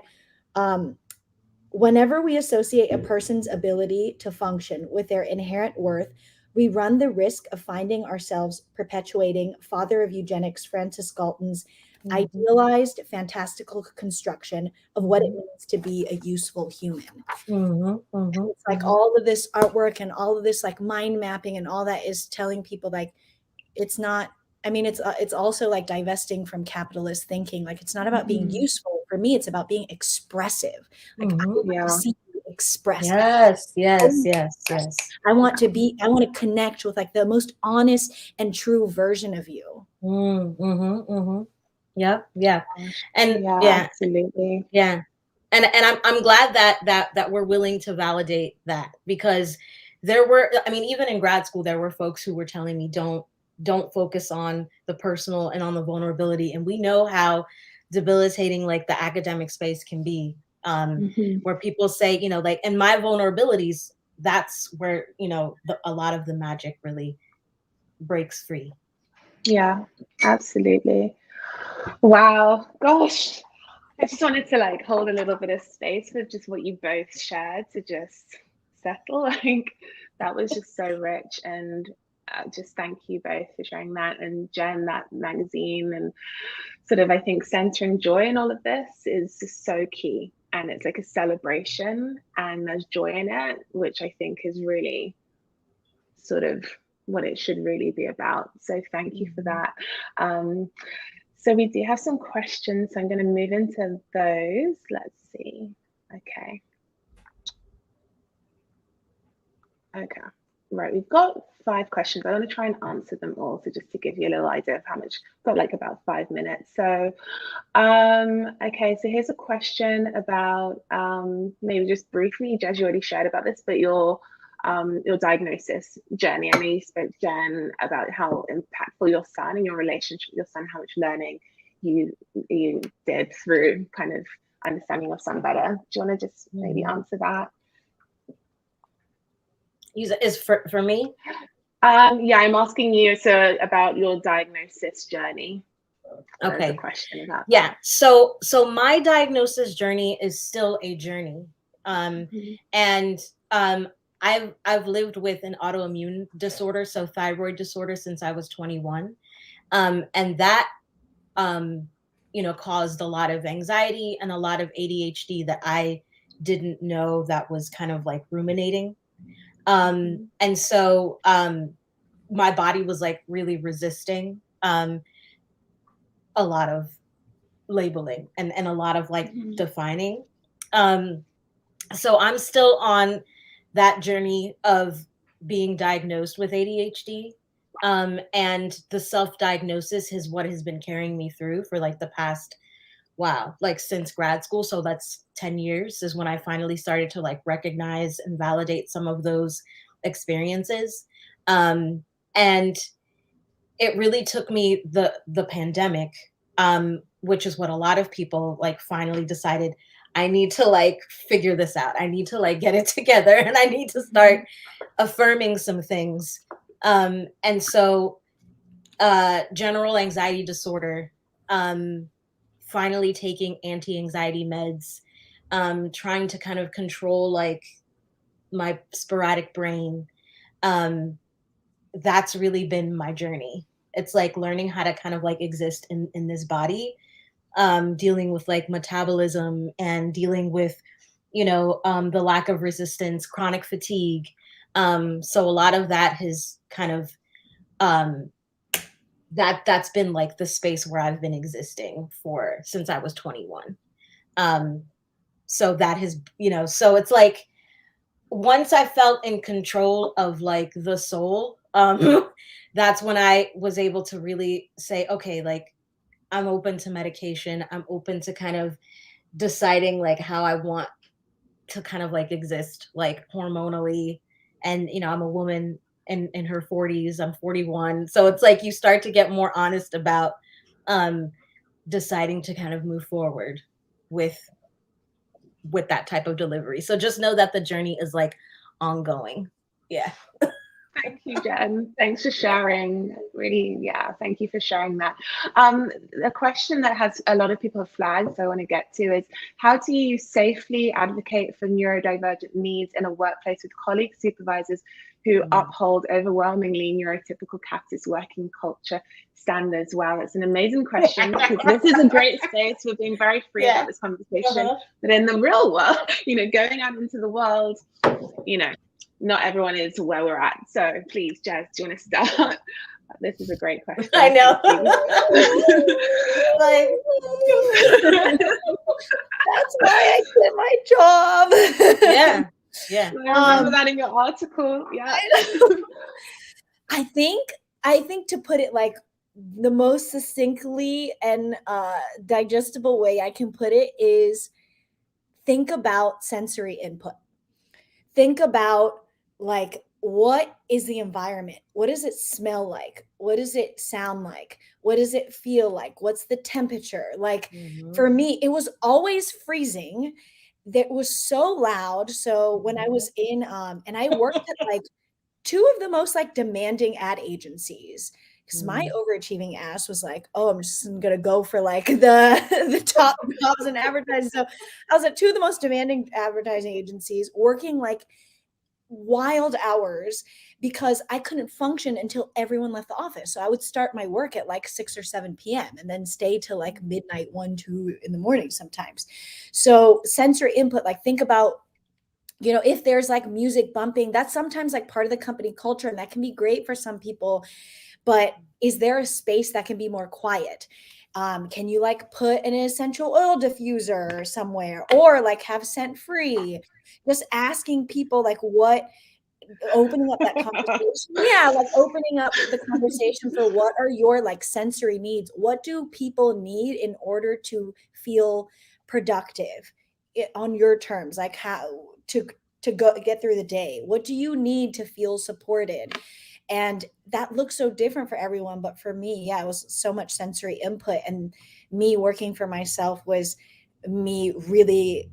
whenever we associate a person's ability to function with their inherent worth, we run the risk of finding ourselves perpetuating Father of Eugenics Francis Galton's idealized, fantastical construction of what it means to be a useful human. It's like all of this artwork and all of this like mind mapping and all that is telling people like, it's not, I mean, it's also like divesting from capitalist thinking. Like, it's not about being useful. For me, it's about being expressive. Like, I want to see you express. Yes. I want to connect with like the most honest and true version of you. Yeah. And absolutely. Yeah. And I'm glad that we're willing to validate that, because there were, I mean, even in grad school, there were folks who were telling me, don't focus on the personal and on the vulnerability. And we know how debilitating like the academic space can be, where people say, you know, like, in my vulnerabilities, that's where, you know, a lot of the magic really breaks free. Yeah, absolutely. Wow, gosh, I just wanted to like hold a little bit of space for just what you both shared to just settle. Like, that was just so rich, and just thank you both for sharing that. And Jen, that magazine, and sort of, I think, centering joy in all of this is just so key, and it's like a celebration, and there's joy in it, which I think is really sort of what it should really be about. So thank you for that. So we do have some questions, so I'm going to move into those. Let's see. Okay. Okay. Right, we've got 5 questions. I want to try and answer them all. So just to give you a little idea of how much, got like about 5 minutes. So, okay, so here's a question about maybe just briefly, Jezz, you already shared about this, but your diagnosis journey. I know you spoke, Jen, about how impactful your son and your relationship with your son, how much learning you did through kind of understanding your son better. Do you want to just maybe answer that? Is for me? Yeah, I'm asking you about your diagnosis journey. Okay. There's a question about that. So my diagnosis journey is still a journey. And I've lived with an autoimmune disorder, so thyroid disorder, since I was 21. And that caused a lot of anxiety and a lot of ADHD that I didn't know that was kind of like ruminating. And so my body was like really resisting a lot of labeling and a lot of like defining. So I'm still on that journey of being diagnosed with ADHD. And the self-diagnosis is what has been carrying me through for like the past, like since grad school. So that's 10 years is when I finally started to like recognize and validate some of those experiences. And it really took me the pandemic, which is what a lot of people like finally decided, I need to like figure this out. I need to like get it together and I need to start affirming some things. And so general anxiety disorder, finally taking anti-anxiety meds, trying to kind of control like my sporadic brain. That's really been my journey. It's like learning how to kind of like exist in this body, dealing with like metabolism and dealing with, the lack of resistance, chronic fatigue. So a lot of that has kind of, that's been like the space where I've been existing since I was 21. So that has, so it's like, once I felt in control of like the soul, that's when I was able to really say, okay, like I'm open to medication. I'm open to kind of deciding like how I want to kind of like exist, like hormonally. And, I'm a woman in her 40s, I'm 41. So it's like you start to get more honest about deciding to kind of move forward with that type of delivery. So just know that the journey is like ongoing. Yeah. Thank you, Jen. Thanks for sharing. Really, thank you for sharing that. A question that has a lot of people have flagged, so I want to get to, is how do you safely advocate for neurodivergent needs in a workplace with colleagues, supervisors who uphold overwhelmingly neurotypical capitalist working culture standards? Wow, that's an amazing question, because this is a great space. We're being very free about this conversation. But in the real world, going out into the world, not everyone is where we're at. So please, Jezz, do you want to start? This is a great question. I know. Like, that's why I quit my job. Yeah. I remember that in your article. Yeah. I think to put it like the most succinctly and digestible way I can put it is, think about sensory input. Think about like, what is the environment? What does it smell like? What does it sound like? What does it feel like? What's the temperature? Like, for me, it was always freezing. That was so loud. So when I was in, and I worked at like 2 of the most like demanding ad agencies, because my overachieving ass was like, oh, I'm just gonna go for like the top jobs in advertising. So I was at 2 of the most demanding advertising agencies, working like wild hours because I couldn't function until everyone left the office. So I would start my work at like 6 or 7 p.m. and then stay till like midnight, 1, 2 in the morning sometimes. So sensory input, like think about, if there's like music bumping, that's sometimes like part of the company culture, and that can be great for some people. But is there a space that can be more quiet? Can you like put an essential oil diffuser somewhere, or like have scent free? Just asking people like what opening up that conversation. Yeah, like opening up the conversation for what are your like sensory needs? What do people need in order to feel productive on your terms? Like how to go get through the day? What do you need to feel supported? And that looks so different for everyone. But for me, yeah, it was so much sensory input. And me working for myself was me really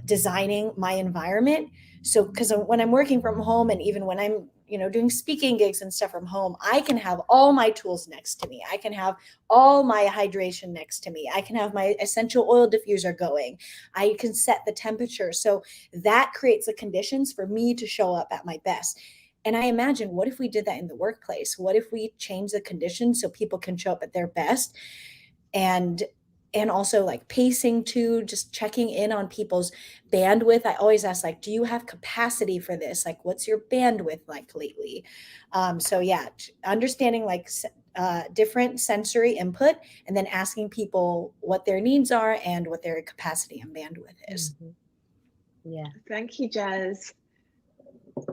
designing my environment. So, because when I'm working from home and even when I'm, doing speaking gigs and stuff from home, I can have all my tools next to me. I can have all my hydration next to me. I can have my essential oil diffuser going. I can set the temperature. So that creates the conditions for me to show up at my best. And I imagine, what if we did that in the workplace? What if we change the conditions so people can show up at their best? And also like pacing too, just checking in on people's bandwidth. I always ask, like, do you have capacity for this? Like, what's your bandwidth like lately? So yeah, understanding like different sensory input and then asking people what their needs are and what their capacity and bandwidth is. Mm-hmm. Yeah. Thank you, Jezz.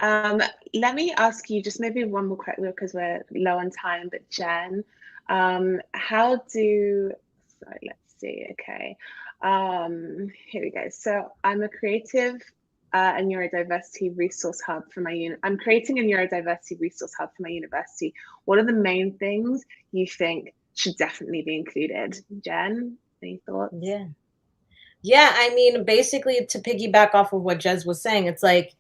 Let me ask you just maybe one more question because we're low on time, but Jen, let's see, okay. Here we go. So I'm a creative and neurodiversity resource hub for I'm creating a neurodiversity resource hub for my university. What are the main things you think should definitely be included? Jen, any thoughts? Yeah, I mean, basically to piggyback off of what Jezz was saying, it's like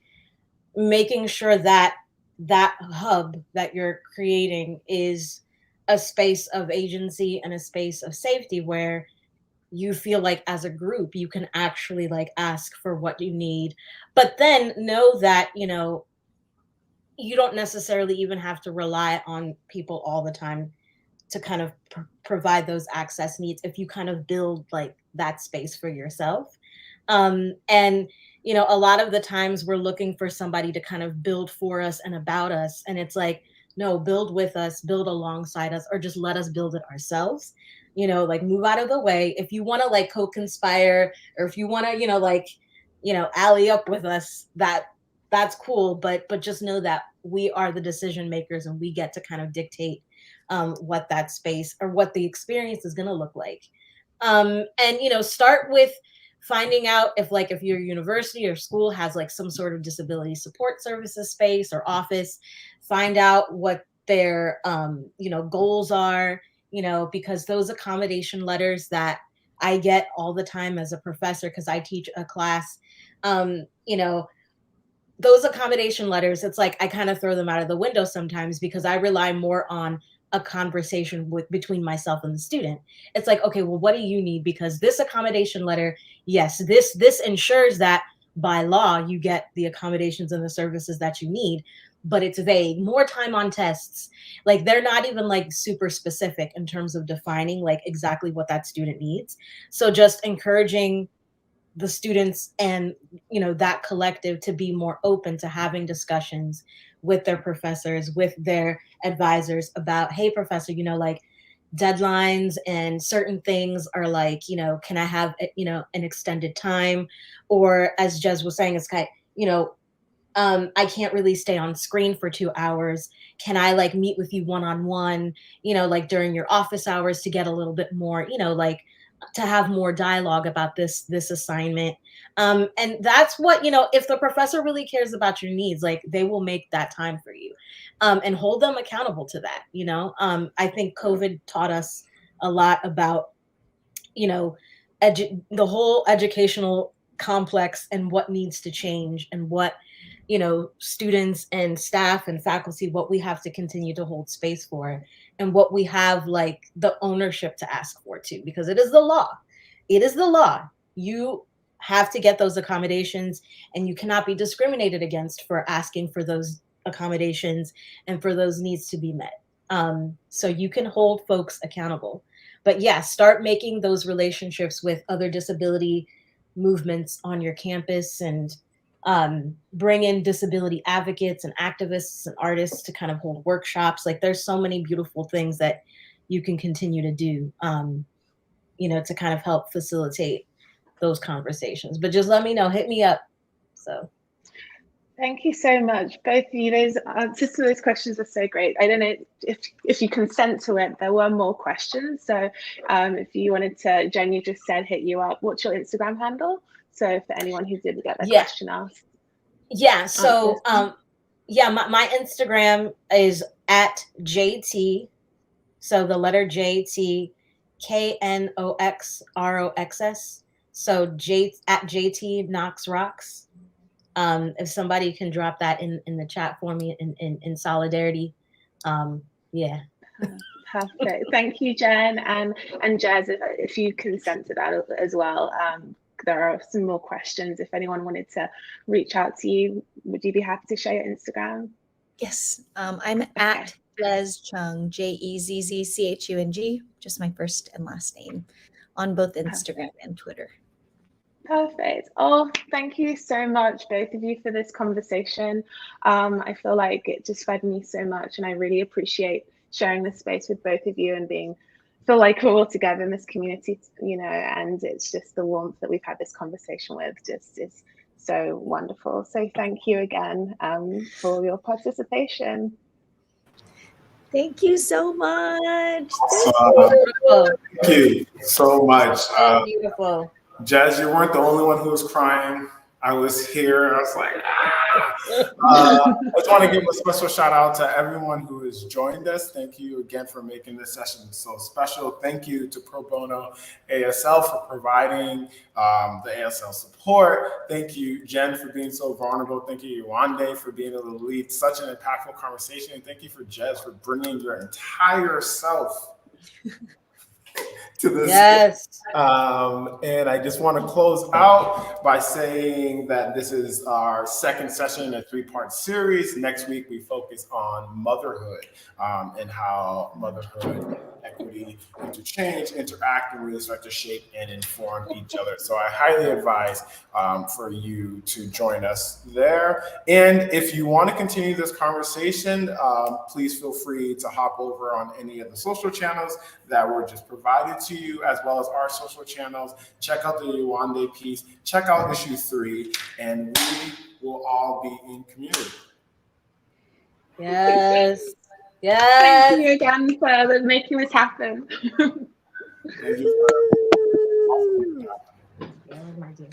making sure that that hub that you're creating is a space of agency and a space of safety where you feel like as a group you can actually like ask for what you need, but then know that you don't necessarily even have to rely on people all the time to kind of provide those access needs if you kind of build like that space for yourself. And a lot of the times we're looking for somebody to kind of build for us and about us, and it's like, no, build with us, build alongside us, or just let us build it ourselves. Like move out of the way. If you want to like co-conspire, or if you want to, ally up with us, that's cool. But just know that we are the decision makers and we get to kind of dictate what that space or what the experience is going to look like. And start with finding out if your university or school has like some sort of disability support services space or office. Find out what their goals are, because those accommodation letters that I get all the time as a professor, because I teach a class, those accommodation letters, it's like I kind of throw them out of the window sometimes because I rely more on a conversation between myself and the student. It's like, okay, well, what do you need? Because this accommodation letter, yes, this ensures that by law you get the accommodations and the services that you need, but it's vague. More time on tests. Like they're not even like super specific in terms of defining like exactly what that student needs. So just encouraging the students and that collective to be more open to having discussions with their professors, with their advisors about, hey, professor, like deadlines and certain things are like, can I have an extended time? Or as Jezz was saying, it's kind of, I can't really stay on screen for 2 hours. Can I like meet with you one-on-one, like during your office hours to get a little bit more, like to have more dialogue about this assignment. And that's what, if the professor really cares about your needs, like they will make that time for you, and hold them accountable to that. I think COVID taught us a lot about, the whole educational complex and what needs to change and what, students and staff and faculty, what we have to continue to hold space for and what we have like the ownership to ask for too, because it is the law. It is the law. You have to get those accommodations and you cannot be discriminated against for asking for those accommodations and for those needs to be met. So you can hold folks accountable. But yeah, start making those relationships with other disability movements on your campus and bring in disability advocates and activists and artists to kind of hold workshops. Like there's so many beautiful things that you can continue to do, to kind of help facilitate those conversations. But just let me know, hit me up. So. Thank you so much, both of you. Those answers to those questions are so great. I don't know if you consent to it. There were more questions, so if you wanted to, Jen, you just said hit you up. What's your Instagram handle? So for anyone who didn't get their question asked. Yeah. So yeah, my Instagram is at JT. So the letter JT KNOXROXS. So at JT Knox Rocks. If somebody can drop that in the chat for me in solidarity. Yeah. Perfect. Thank you, Jen. And Jezz, if you consent to that as well. There are some more questions. If anyone wanted to reach out to you, would you be happy to share your Instagram? Yes. I'm at Jezz Chung, JEZZCHUNG, just my first and last name, on both Instagram and Twitter. Perfect. Oh, thank you so much, both of you, for this conversation. I feel like it just fed me so much, and I really appreciate sharing this space with both of you and feel like we're all together in this community, you know, and it's just the warmth that we've had this conversation with just is so wonderful. So thank you again for your participation. Thank you so much. Thank you so much. Beautiful. Jezz, you weren't the only one who was crying. I was here. I was like, I just want to give a special shout out to everyone who has joined us. Thank you again for making this session so special. Thank you to Pro Bono ASL for providing the ASL support. Thank you, Jen, for being so vulnerable. Thank you, Yewande, for being able to lead such an impactful conversation. And thank you for Jezz for bringing your entire self to this. Yes. And I just want to close out by saying that this is our second session in a 3-part series. Next week, we focus on motherhood and how motherhood, equity, interchange, interact, and really start to shape and inform each other. So I highly advise for you to join us there. And if you want to continue this conversation, please feel free to hop over on any of the social channels that were just provided to you, as well as our social channels. Check out the Yewande piece, check out issue 3, and we will all be in community. Yes. Yes. Thank you again for making this happen. Thank you. Yeah, my dear.